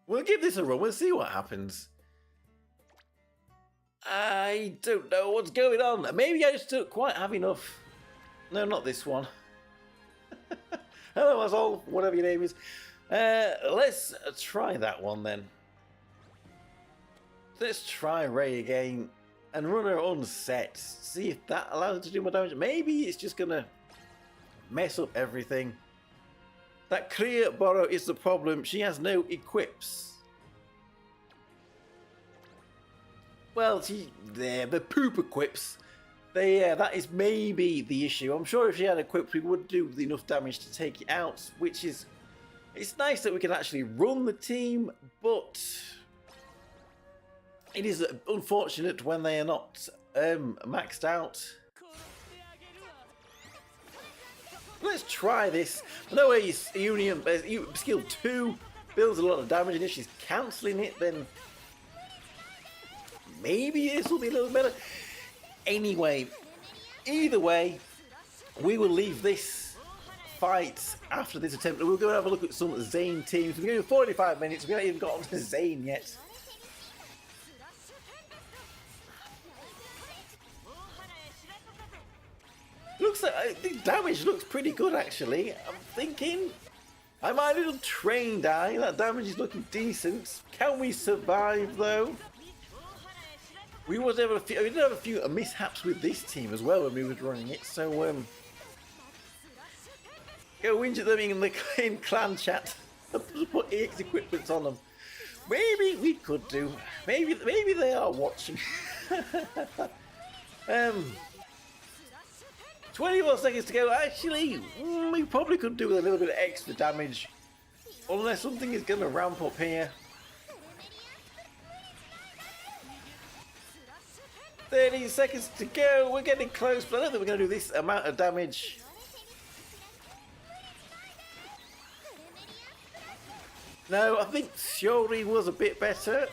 We'll give this a run. We'll see what happens. I don't know what's going on. Maybe I just don't quite have enough. No, not this one. Hello, Azol, whatever your name is. Let's try that one then. Let's try Ray again and run our own set. See if that allows her to do more damage. Maybe it's just going to mess up everything. That clear borrow is the problem. She has no equips. Well, the poop equips. That is maybe the issue. I'm sure if she had equips, we would do enough damage to take it out. Which is, it's nice that we can actually run the team, but it is unfortunate when they are not maxed out. Let's try this. I know Union skill 2 builds a lot of damage, and if she's cancelling it, then maybe this will be a little better. Anyway, either way, we will leave this fight after this attempt. We'll go and have a look at some Zane teams. We're going 45 minutes. We haven't even got onto Zane yet. Looks like the damage looks pretty good actually. I'm thinking I might have a little train die. That damage is looking decent. Can we survive though? We did have a few mishaps with this team as well when we were running it. So go whinge at them in clan chat. Put EX equipment on them. Maybe we could do. Maybe they are watching. 24 seconds to go. Actually, we probably could do with a little bit of extra damage. Unless something is going to ramp up here. 30 seconds to go. We're getting close, but I don't think we're going to do this amount of damage No, I think Shiori was a bit better.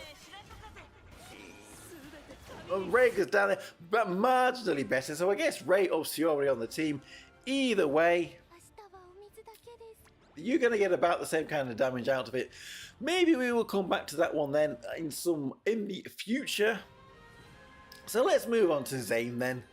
Ray goes down there, but marginally better. So I guess Ray or Shiori on the team. Either way, you're going to get about the same kind of damage out of it. Maybe we will come back to that one then in the future. So let's move on to Zane then.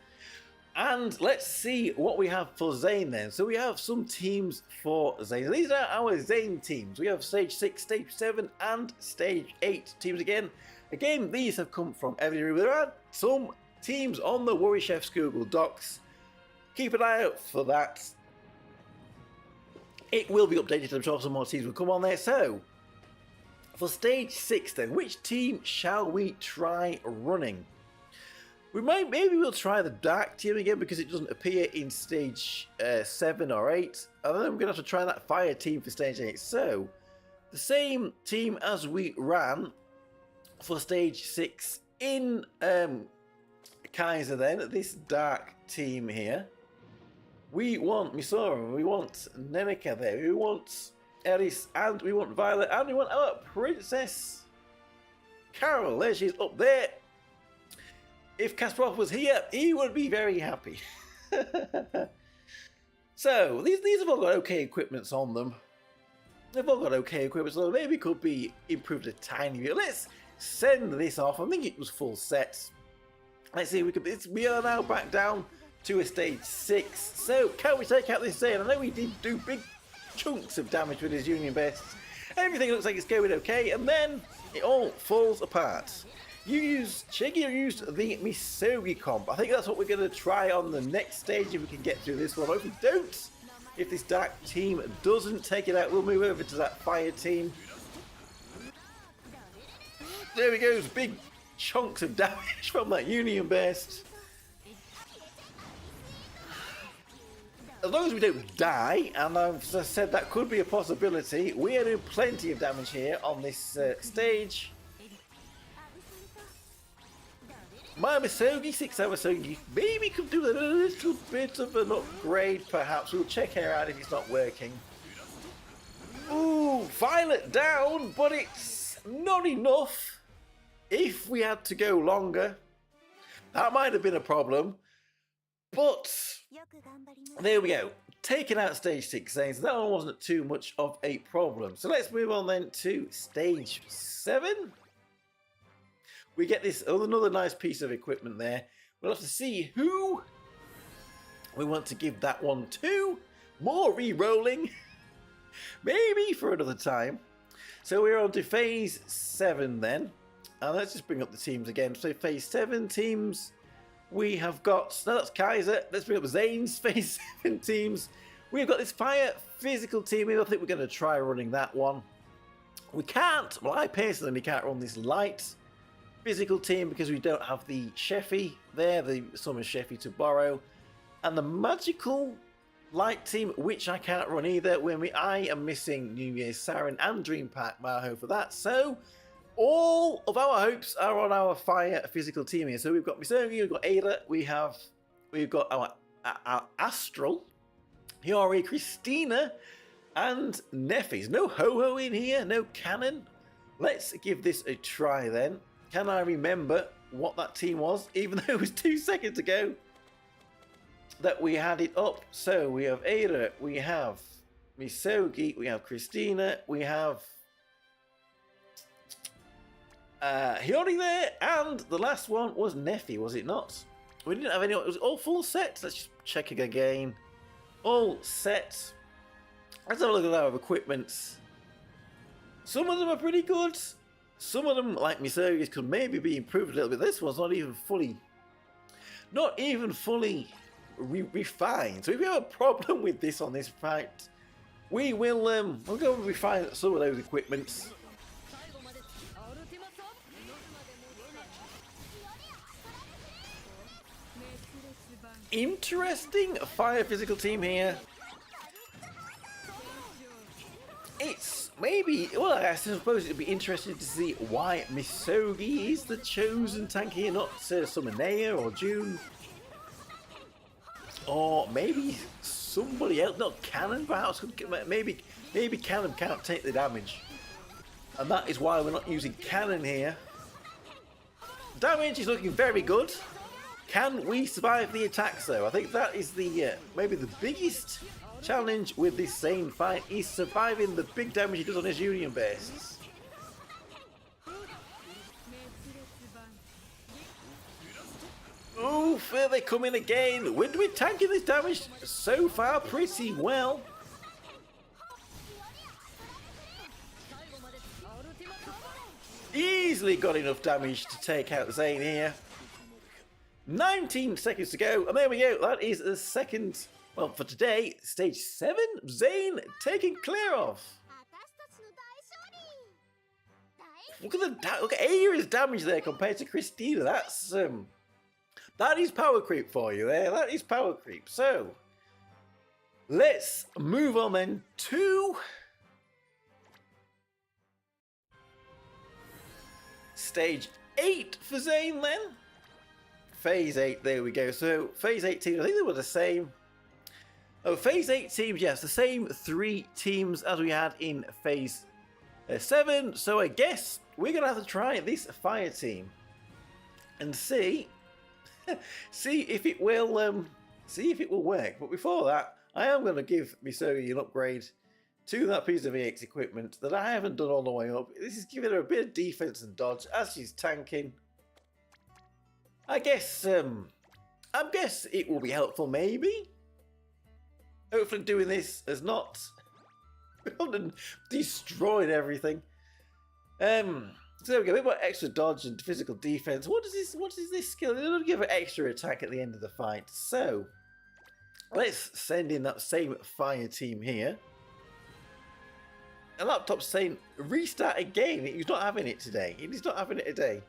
And let's see what we have for Zane then. So we have some teams for Zane. These are our Zane teams. We have Stage 6, Stage 7 and Stage 8 teams again. Again, these have come from everywhere. There are some teams on the Worry Chef's Google Docs. Keep an eye out for that. It will be updated. I'm sure some more teams will come on there. So, for Stage 6 then, which team shall we try running? Maybe we'll try the Dark team again because it doesn't appear in Stage 7 or 8. And then I'm going to have to try that Fire team for Stage 8. So, the same team as we ran for Stage 6 in Kaiser then, this Dark team here. We want Misora, we want Nenika there, we want Eris, and we want Violet, and we want our Princess Carol. There she is up there. If Kasparov was here, he would be very happy. So, these have all got okay equipments on them. They've all got okay equipment, so maybe could be improved a tiny bit. Let's send this off. I think it was full set. Let's see if we could. We are now back down to a Stage 6. So, can we take out this Zane? I know we did do big chunks of damage with his Union Bests. Everything looks like it's going okay, and then it all falls apart. Shiggy used the Misogi comp. I think that's what we're going to try on the next stage if we can get through this one. Or if we don't, if this Dark team doesn't take it out, we'll move over to that Fire team. There we go, big chunks of damage from that Union Best. As long as we don't die, and as I said, that could be a possibility, we are doing plenty of damage here on this stage. My Misogi, 6-hour Misogi, maybe could do a little bit of an upgrade, perhaps. We'll check her out if it's not working. Ooh, Violet down, but it's not enough. If we had to go longer, that might have been a problem. But there we go. Taking out Stage 6 Zanes, that one wasn't too much of a problem. So let's move on then to Stage 7. We get this another nice piece of equipment there. We'll have to see who we want to give that one to. More re-rolling. Maybe for another time. So we're on to Phase 7 then. And let's just bring up the teams again. So Phase 7 teams, we have got, no, that's Kaiser. Let's bring up Zane's Phase 7 teams. We've got this Fire physical team. I think we're going to try running that one. We can't, well, I personally can't run this light physical team because we don't have the Sheffy there, the Summer Sheffy to borrow. And the magical light team, which I can't run either, when I am missing New Year's Siren and Dream Pack Maho for that. So all of our hopes are on our Fire physical team here. So we've got Misogi, we've got Ada, we've got our Astral, Hiyori, Christina, and Neffy's. No Ho-Ho in here, no Cannon. Let's give this a try then. Can I remember what that team was, even though it was 2 seconds ago that we had it up? So we have Ada, we have Misogi, we have Christina, we have Hiyori there, and the last one was Neffy, was it not? We didn't have any, it was all full set. Let's just check it again. All set. Let's have a look at our equipments. Some of them are pretty good. Some of them, like Misogi's, could maybe be improved a little bit. This one's not even fully refined. So if you have a problem with this on this fight, we'll go and refine some of those equipments. Interesting Fire physical team here. It's maybe, well, I suppose it'd be interesting to see why Misogi is the chosen tank here, not Summonea or June. Or maybe somebody else, not Cannon perhaps. Maybe Cannon can't take the damage. And that is why we're not using cannon here. Damage is looking very good. Can we survive the attacks though? I think that is the maybe the biggest challenge with this Zane fight is surviving the big damage he does on his union bases. Oof, there they come in again. We're tanking this damage so far pretty well. Easily got enough damage to take out Zane here. 19 seconds to go, and there we go. That is the second, well, for today, stage 7, Zane taken clear of. Look at Aira's damage there compared to Christina. That's that is power creep for you there. That is power creep. So let's move on then to stage 8 for Zane then. Phase 8, there we go. So phase 8 teams, I think they were the same. Oh, phase 8 teams, yes, the same 3 teams as we had in phase 7. So I guess we're gonna have to try this fire team and see if it will work. But before that, I am gonna give Misogi an upgrade to that piece of EX equipment that I haven't done all the way up. This is giving her a bit of defense and dodge as she's tanking. I guess it will be helpful, maybe. Hopefully doing this has not destroyed everything. So there we go, a bit more extra dodge and physical defense. What is this skill? It'll give an extra attack at the end of the fight. So let's send in that same fire team here. A laptop's saying restart again. He's not having it today. He's not having it today.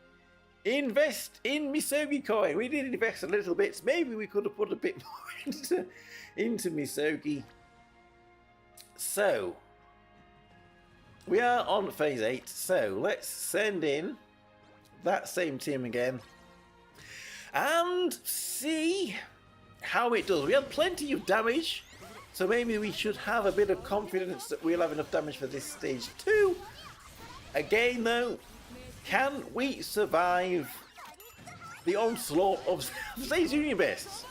Invest in Misogi coin. We did invest a little bit. Maybe we could have put a bit more into Misogi. So we are on phase 8. So let's send in that same team again and see how it does. We had plenty of damage, so maybe we should have a bit of confidence that we'll have enough damage for this stage 2. Again though, can we survive the onslaught of Zane's union bases?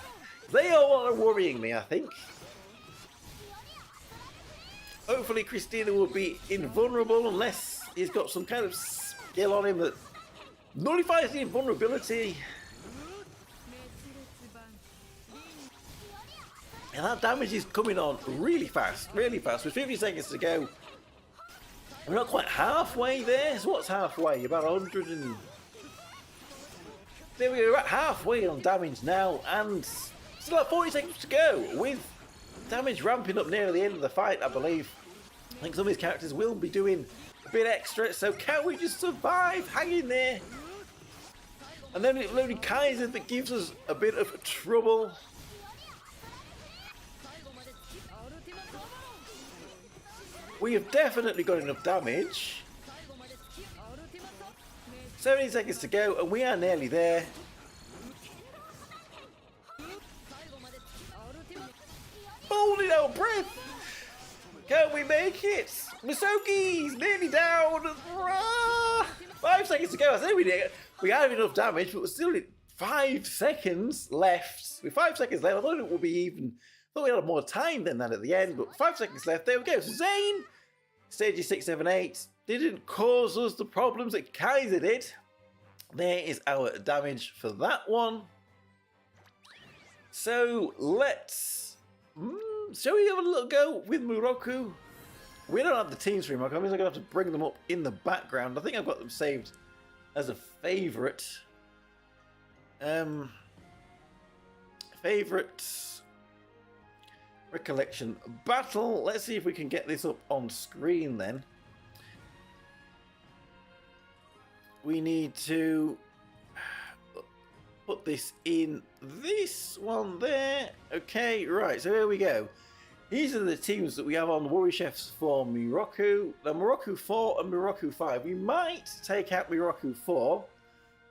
They are what are worrying me, I think. Hopefully Christina will be invulnerable unless he's got some kind of skill on him that nullifies the invulnerability. And that damage is coming on really fast, really fast. With 50 seconds to go. We're not quite halfway there. So what's halfway? About 100 and... There we go, we're at halfway on damage now, and still have 40 seconds to go, with damage ramping up near the end of the fight, I believe. I think some of these characters will be doing a bit extra, so can we just survive? Hang in there. And then it's only Kaiser that gives us a bit of trouble. We have definitely got enough damage. 70 seconds to go, and we are nearly there. Holding our breath. Can we make it? Misogi's nearly down. 5 seconds to go. I think we have enough damage, but we're still at 5 seconds left. With 5 seconds left, I thought it would be even. I thought we had more time than that at the end, but 5 seconds left. There we go. So Zane, stages 6, 7, 8, didn't cause us the problems that Kaiser did. There is our damage for that one. So let's... shall we have a little go with Miroku? We don't have the teams for Miroku. I'm going to have to bring them up in the background. I think I've got them saved as a favourite. Favourite recollection battle. Let's see if we can get this up on screen then. We need to put this in this one there. Okay, right, so here we go. These are the teams that we have on Worry Chefs for Miroku. The Miroku 4 and Miroku 5. We might take out Miroku 4,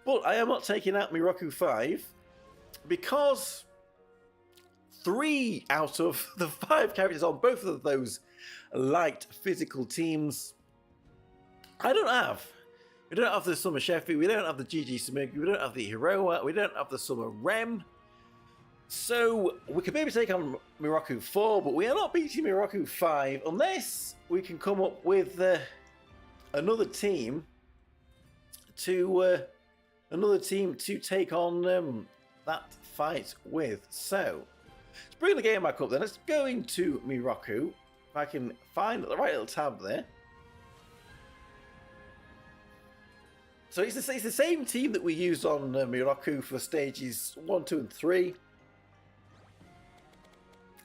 but I am not taking out Miroku 5 because 3 out of the 5 characters on both of those light physical teams We don't have the Summer Sheffy, we don't have the GG Sumugi, we don't have the Hiroa, we don't have the Summer Rem. So we could maybe take on Miroku 4, but we are not beating Miroku 5 unless we can come up with another team to take on that fight with. So let's bring the game back up then. Let's go into Miroku. If I can find the right little tab there. So it's the same team that we used on Miroku for stages 1, 2, and 3.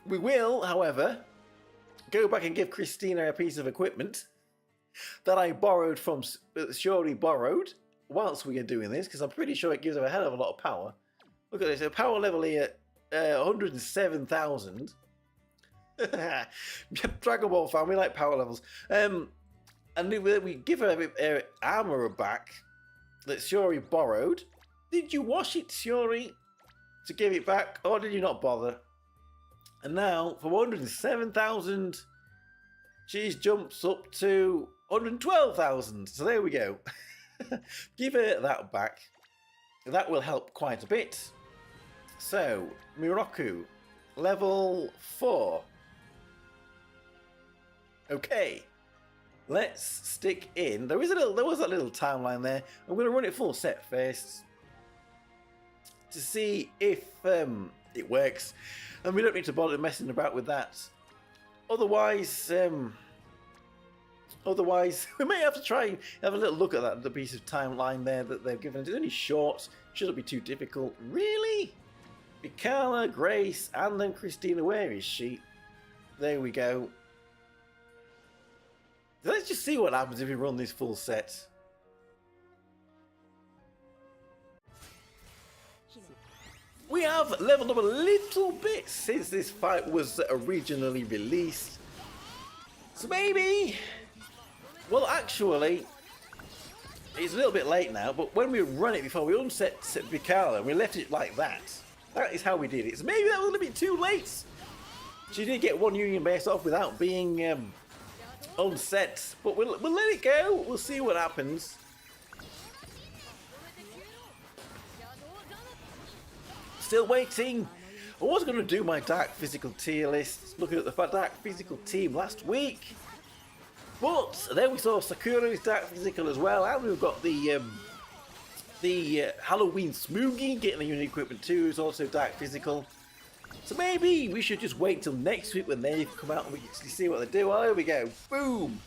We will, however, go back and give Christina a piece of equipment that I borrowed from, Shiori borrowed, whilst we are doing this, because I'm pretty sure it gives her a hell of a lot of power. Look at this, a power level here, 107,000. Dragon Ball fan, we like power levels. And we give her armor back that Shiori borrowed. Did you wash it, Shiori, to give it back, or did you not bother? And now, for 107,000, she jumps up to 112,000. So there we go. Give her that back. That will help quite a bit. So, Miroku, level 4. Okay. Let's stick in. There was that little timeline there. I'm going to run it full set first to see if it works. And we don't need to bother messing about with that. Otherwise, we may have to try and have a little look at the piece of timeline there that they've given. It's only short. Shouldn't be too difficult. Really? Mikala, Grace, and then Christina. Where is she? There we go. Let's just see what happens if we run this full set. We have leveled up a little bit since this fight was originally released. So maybe... Well, actually, it's a little bit late now, but when we run it before, we unset Mikala, we left it like that. That is how we did it. So maybe that was a little bit too late. She did get one Union base off without being unset, but we'll let it go. We'll see what happens. Still waiting. I was going to do my Dark Physical tier list, looking at the Dark Physical team last week. But then we saw Sakura's Dark Physical as well, and we've got the Halloween Smoogie getting the unit equipment too, is also Dark Physical. So maybe we should just wait till next week when they come out and we can see what they do. Well, there we go. Boom!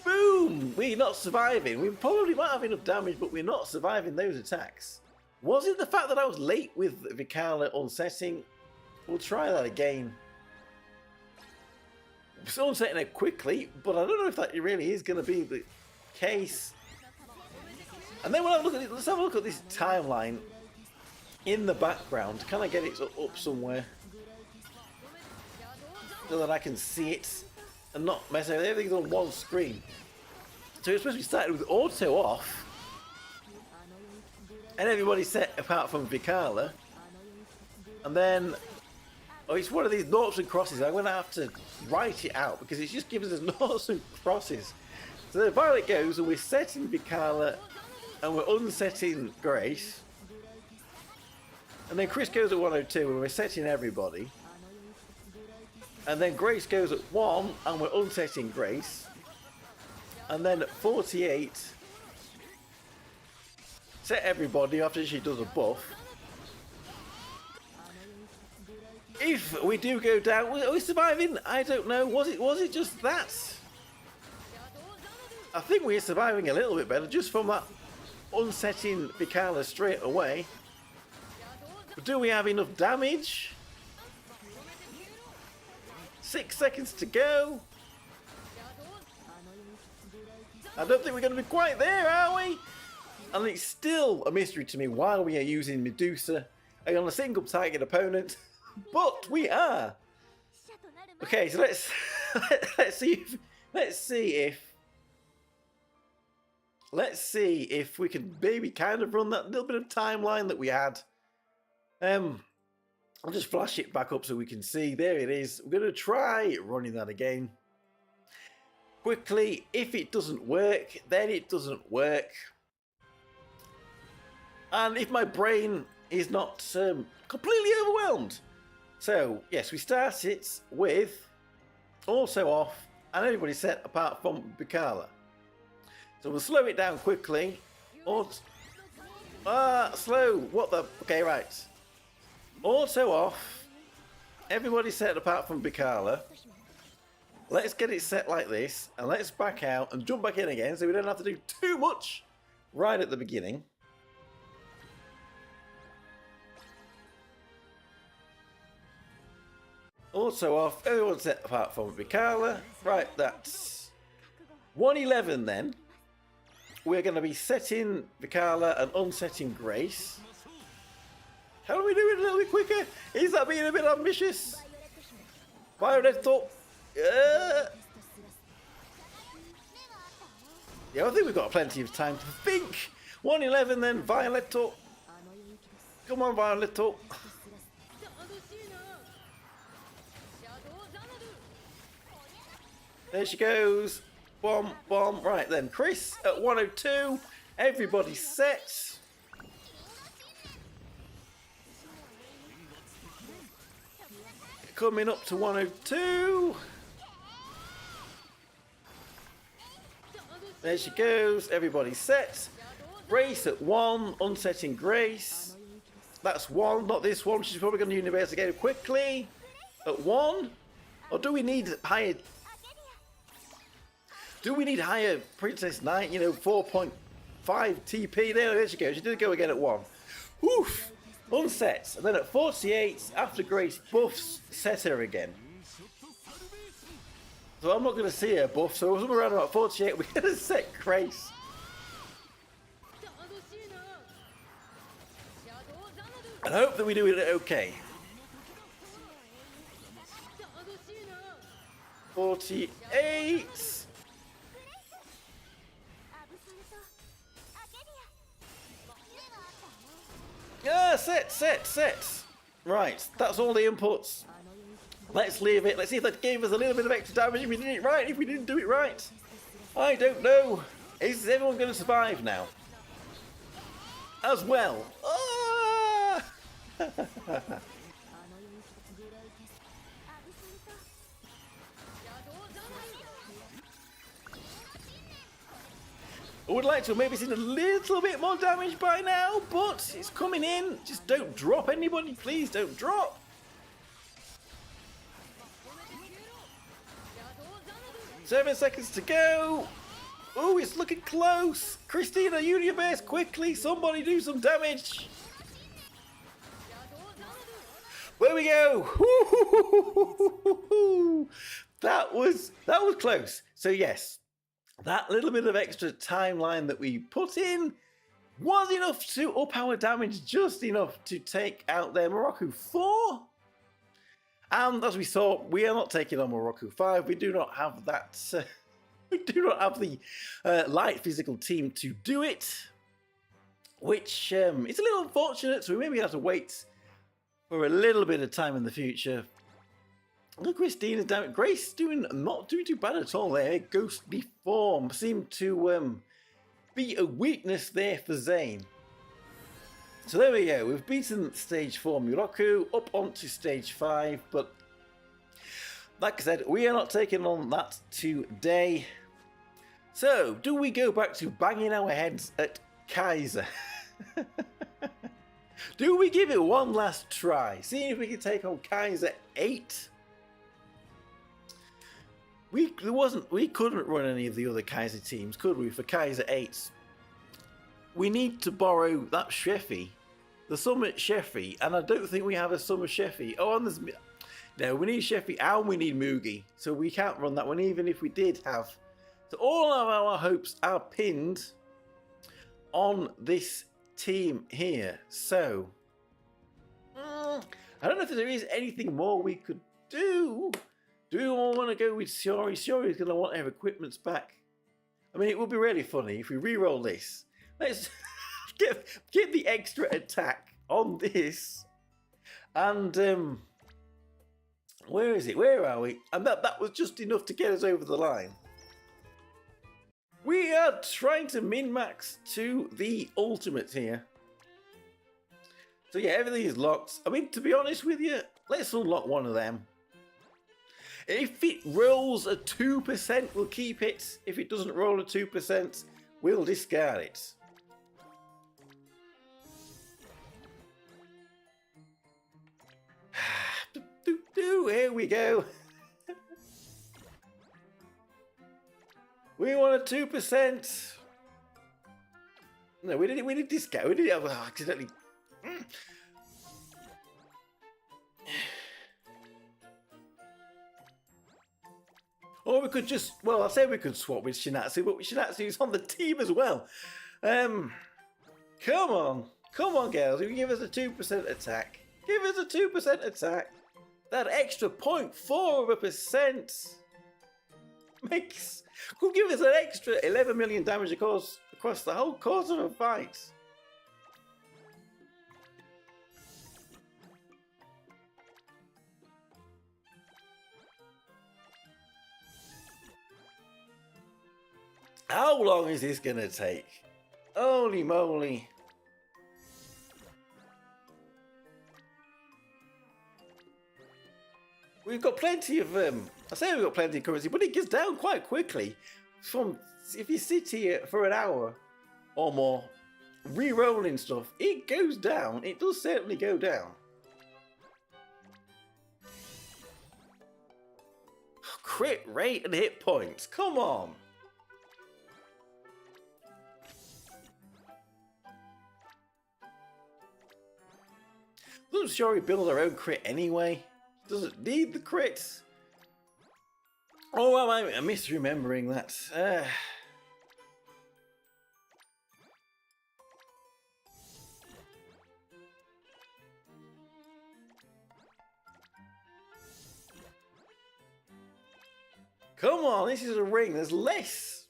Boom! We're not surviving. We probably might have enough damage, but we're not surviving those attacks. Was it the fact that I was late with Vikala unsetting? We'll try that again. We're still unsetting it quickly, but I don't know if that really is going to be the case. And then when I look at it, let's have a look at this timeline in the background. Can I get it up somewhere so that I can see it and not mess with everything's on one screen? So it's supposed to be started with auto off. And everybody's set apart from Vikala. And then, oh, it's one of these noughts and crosses. I'm going to have to write it out because it's just giving us noughts and crosses. So the Violet goes and we're setting Vikala and we're unsetting Grace. And then Chris goes at 102 and we're setting everybody. And then Grace goes at 1 and we're unsetting Grace. And then at 48... set everybody after she does a buff. If we do go down, are we surviving? I don't know. Was it just that? I think we're surviving a little bit better just from that unsetting Vikala straight away. But do we have enough damage? 6 seconds to go. I don't think we're going to be quite there, are we? And it's still a mystery to me why we are using Medusa on a single target opponent, but we are. Okay, so let's see if we can maybe kind of run that little bit of timeline that we had. I'll just flash it back up so we can see. There it is. We're going to try running that again. quickly. If it doesn't work, then it doesn't work. And if my brain is not completely overwhelmed. So, yes, we start it with also off and everybody set apart from Bikala. So we'll slow it down quickly. Slow. What the? Okay, right. Also off. Everybody set apart from Bikala. Let's get it set like this. And let's back out and jump back in again so we don't have to do too much right at the beginning. Also off. Everyone set apart from Bikala. Right, that's 111 then. We're going to be setting Bikala and unsetting Grace. How do we do it a little bit quicker? Is that being a bit ambitious? Violet thought. Yeah, I think we've got plenty of time to think. 111 then, Violet. Come on, Violet. There she goes. Bomb, bomb. Right then, Chris at 102. Everybody set. Coming up to 102. There she goes. Everybody set. Grace at 1. Unsetting Grace. That's 1, not this one. She's probably going to investigate quickly. At 1. Or do we need higher? Do we need higher Princess Knight? You know, 4.5 TP. There she goes. She did go again at 1. Oof. Unsets. And then at 48, after Grace buffs, set her again. So I'm not going to see her buff. So somewhere around about 48, we're going to set Grace. And hope that we do it okay. 48. Yeah, set. Right, that's all the inputs. Let's leave it. Let's see if that gave us a little bit of extra damage if we did it right. If we didn't do it right, I don't know. Is everyone going to survive now? As well. Ah! I would like to have maybe seen a little bit more damage by now, but it's coming in. Just don't drop anybody, please don't drop. Seven seconds to go. Oh, it's looking close. Christina Universe, quickly, somebody do some damage. There we go. That was close. So yes. That little bit of extra timeline that we put in was enough to up our damage, just enough to take out their Miroku 4. And as we saw, we are not taking on Miroku 5. We do not have that. We do not have the light physical team to do it, which is a little unfortunate. So we maybe have to wait for a little bit of time in the future. Look, Christina's down. Grace not doing too bad at all there. Ghostly form seemed to be a weakness there for Zane. So there we go. We've beaten stage 4 Miroku up onto stage 5. But like I said, we are not taking on that today. So do we go back to banging our heads at Kaiser? Do we give it one last try? See if we can take on Kaiser 8. We couldn't run any of the other Kaiser teams, could we, for Kaiser 8? We need to borrow that Sheffy, the Summit Sheffy, and I don't think we have a Summer Sheffy. Oh, and there's... No, we need Sheffy and we need Mugi, so we can't run that one even if we did have. So all of our hopes are pinned on this team here. So, I don't know if there is anything more we could do. Do we all want to go with Shiori? Shiori's going to want her equipments back. I mean, it would be really funny if we re-roll this. Let's get the extra attack on this. And, where is it? Where are we? And that was just enough to get us over the line. We are trying to min-max to the ultimate here. So yeah, everything is locked. I mean, to be honest with you, let's unlock one of them. If it rolls a 2%, we'll keep it. If it doesn't roll a 2%, we'll discard it. Here we go. We want a 2%. No, we didn't discard. We didn't have accidentally. Or we could just, well, I say we could swap with Shinatsu, but Shinatsu is on the team as well. Come on, girls, you can give us a 2% attack. Give us a 2% attack. That extra 0.4% could give us an extra 11 million damage across the whole course of a fight. How long is this gonna take? Holy moly. We've got plenty of, I say we've got plenty of currency, but it gets down quite quickly. From, if you sit here for an hour or more, re-rolling stuff, it goes down. It does certainly go down. Crit rate and hit points, come on. Doesn't Shori build her own crit anyway? Doesn't need the crits. Oh, I'm misremembering that. Come on, this is a ring. There's less.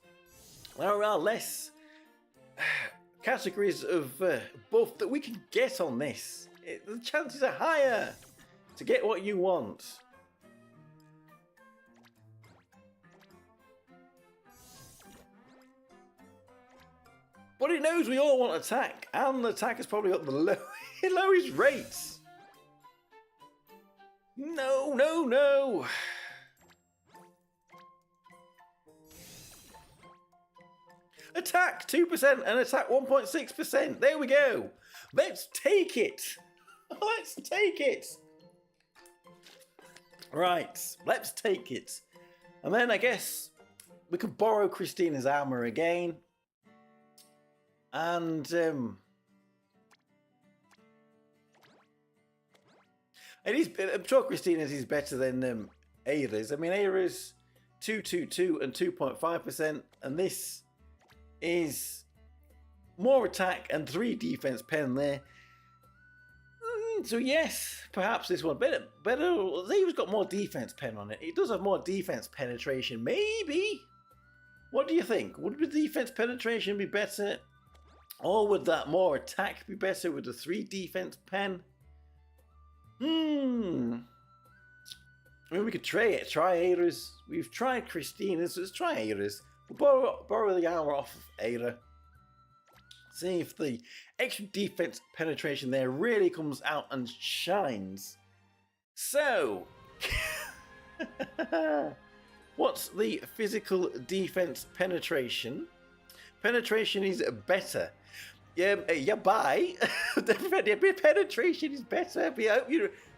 There are less categories of buff that we can get on this. The chances are higher to get what you want. But it knows we all want attack, and the attack has probably got the lowest rates. No, no, no. Attack 2% and attack 1.6%. There we go. Let's take it. Let's take it. Right, let's take it. And then I guess we could borrow Christina's armor again. And I'm sure Christina's is better than Aira's. I mean, Aira's 222 and 2.5%, and this is more attack and 3 defense pen there. So yes, perhaps this one better. Zay's got more defense pen on it. It does have more defense penetration, maybe. What do you think? Would the defense penetration be better, or would that more attack be better with the 3 defense pen? I mean, we could try Aira's. We've tried Christina's. Let's try Aira's. We'll borrow the armor off of Aira. See if the extra defense penetration there really comes out and shines. So, what's the physical defense penetration? Penetration is better. Yeah, bye. The penetration is better. But I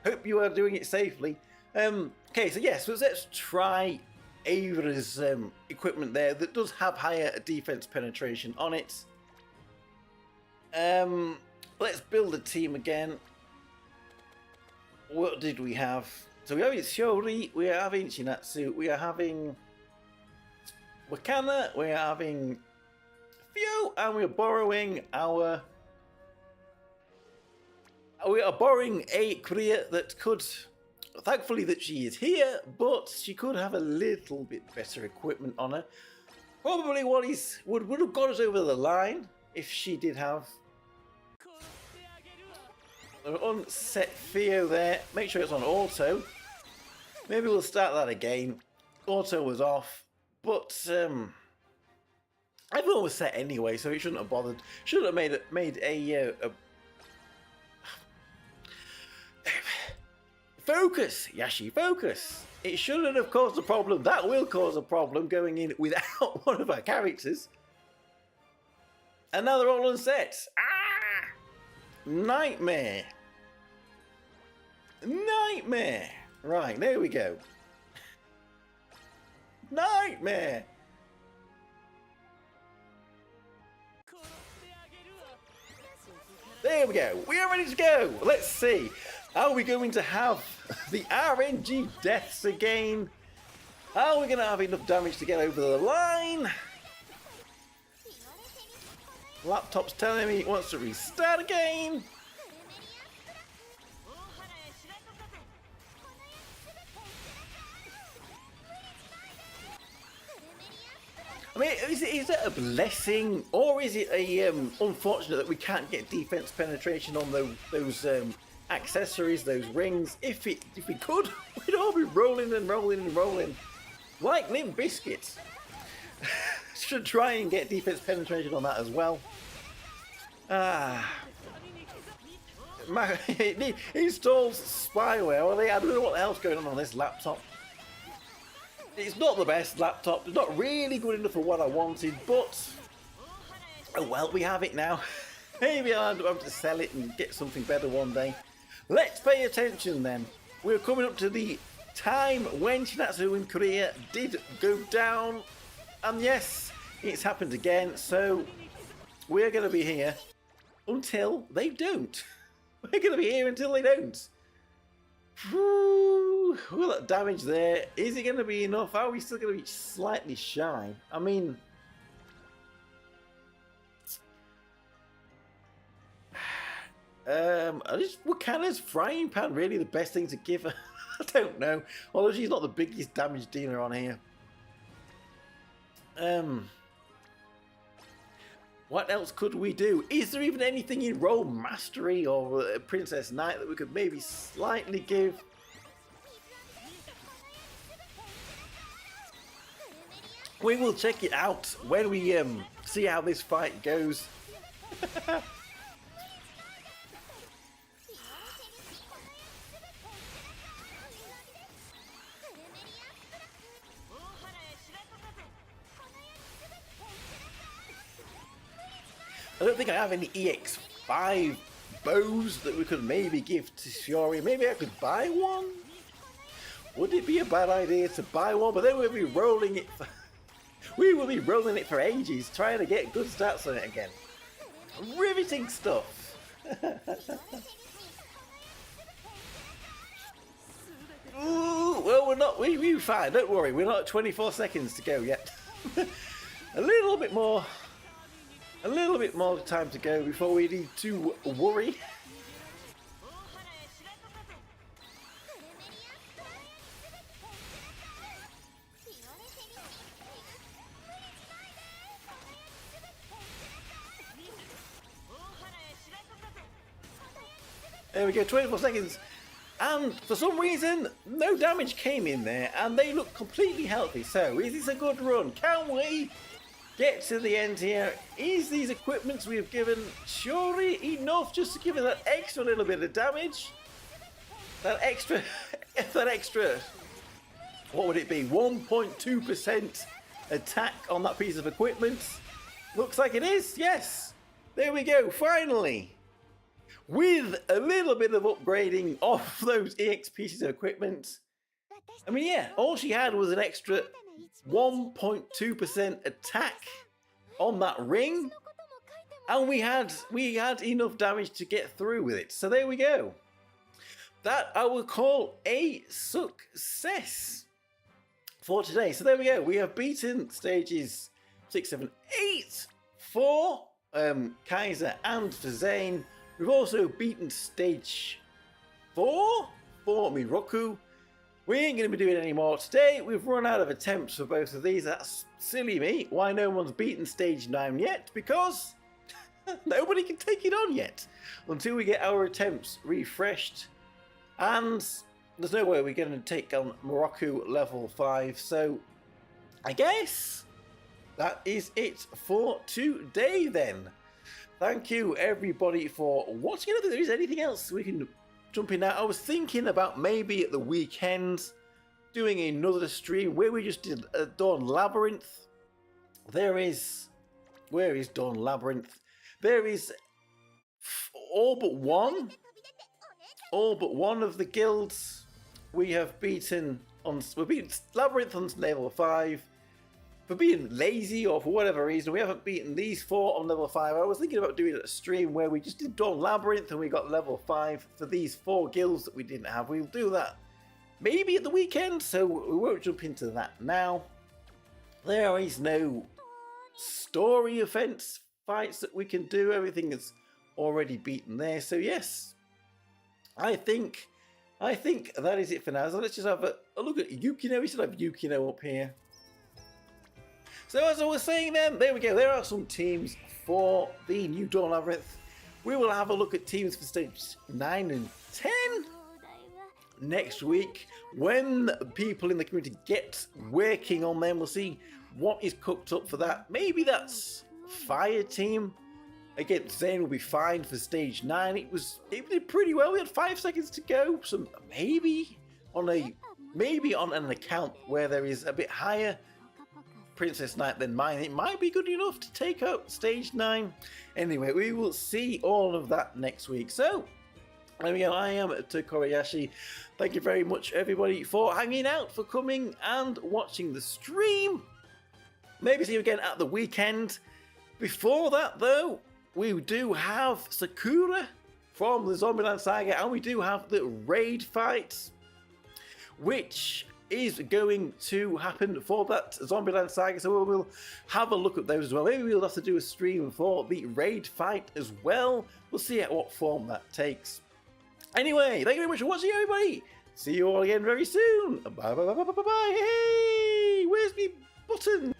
hope you are doing it safely. Okay, so yes, let's try Aira's equipment there that does have higher defense penetration on it. Let's build a team again. What did we have? So we have Shori, we are having Shinatsu, we are having Wakana, we are having Fio, and we are borrowing our... We are borrowing a Korea that could... Thankfully that she is here, but she could have a little bit better equipment on her. Probably what would have got us over the line if she did have an unset Theo there. Make sure it's on auto. Maybe we'll start that again. Auto was off, but Everyone was set anyway, so it shouldn't have bothered. Shouldn't have made a focus, Yashi, focus. It shouldn't have caused a problem. That will cause a problem going in without one of our characters. And now they're all unset. Ah! Nightmare. Nightmare. Right, there we go. Nightmare. There we go. We are ready to go. Let's see. Are we going to have the RNG deaths again? Are we going to have enough damage to get over the line? Laptop's telling me it wants to restart again. I mean, is it a blessing, or is it a unfortunate that we can't get defense penetration on those accessories, those rings? If we could, we'd all be rolling and rolling and rolling like Limp Biscuits. Should try and get defense penetration on that as well. It installs spyware. Well, I don't know what else going on this laptop. It's not the best laptop. It's not really good enough for what I wanted, but oh well, we have it now. Maybe I'll have to sell it and get something better one day. Let's pay attention then. We're coming up to the time when Shinatsu in Korea did go down, and yes, it's happened again. So we're going to be here until they don't. We're going to be here until they don't. Whew, all that damage there. Is it going to be enough? Are we still going to be slightly shy? I mean, what kind of frying pan really the best thing to give her? I don't know. Although she's not the biggest damage dealer on here. What else could we do? Is there even anything in Role Mastery or Princess Knight that we could maybe slightly give? We will check it out when we see how this fight goes. I don't think I have any EX5 bows that we could maybe give to Shiori. Maybe I could buy one? Would it be a bad idea to buy one? But then we'll be rolling it for... we will be rolling it for ages, trying to get good stats on it again. Riveting stuff. Ooh, well, we're fine, don't worry. We're not at 24 seconds to go yet. A little bit more time to go before we need to worry. There we go, 24 seconds. And for some reason, no damage came in there, and they look completely healthy. So, is this a good run? Can we get to the end here? Is these equipments we've given Shiori enough just to give her that extra little bit of damage? That extra, what would it be? 1.2% attack on that piece of equipment? Looks like it is, yes. There we go, finally. With a little bit of upgrading of those EX pieces of equipment. I mean, yeah, all she had was an extra 1.2% attack on that ring, and we had enough damage to get through with it. So there we go. That I will call a success for today. So there we go. We have beaten stages 6, 7, 8 for Kaiser and for Zane. We've also beaten stage 4 for Miroku. We ain't going to be doing any more today. We've run out of attempts for both of these. That's silly me. Why no one's beaten stage 9 yet? Because nobody can take it on yet until we get our attempts refreshed. And there's no way we're going to take on Miroku level 5. So I guess that is it for today then. Thank you everybody for watching. I don't think there is anything else we can jump in now. I was thinking about maybe at the weekend doing another stream where we just did Dawn Labyrinth. Where is Dawn Labyrinth? There is all but one of the guilds we have beaten on. We beat Labyrinth on level 5 for being lazy or for whatever reason. We haven't beaten these 4 on level 5. I was thinking about doing a stream where we just did Dawn Labyrinth and we got level 5 for these 4 guilds that we didn't have. We'll do that maybe at the weekend, so we won't jump into that now. There is no story events, fights that we can do. Everything is already beaten there. So yes, I think that is it for now. So let's just have a look at Yukino. We should have Yukino up here. So as I was saying then, there we go. There are some teams for the new Dawn Labyrinth. We will have a look at teams for stage 9 and 10 next week when people in the community get working on them. We'll see what is cooked up for that. Maybe that's Fire Team. Again, Zane will be fine for stage 9. It did pretty well. We had 5 seconds to go. So maybe on an account where there is a bit higher Princess Knight than mine, it might be good enough to take up stage 9. Anyway, we will see all of that next week. So there we go. I am Tokkuri Yashi. Thank you very much, everybody, for hanging out, for coming and watching the stream. Maybe see you again at the weekend. Before that, though, we do have Sakura from the Zombieland Saga, and we do have the raid fight, which is going to happen for that Zombieland Saga. So we'll have a look at those as well. Maybe we'll have to do a stream for the raid fight as well. We'll see at what form that takes. Anyway, thank you very much for watching, everybody. See you all again very soon. Bye, bye, bye, bye, bye, bye. Hey, where's my button?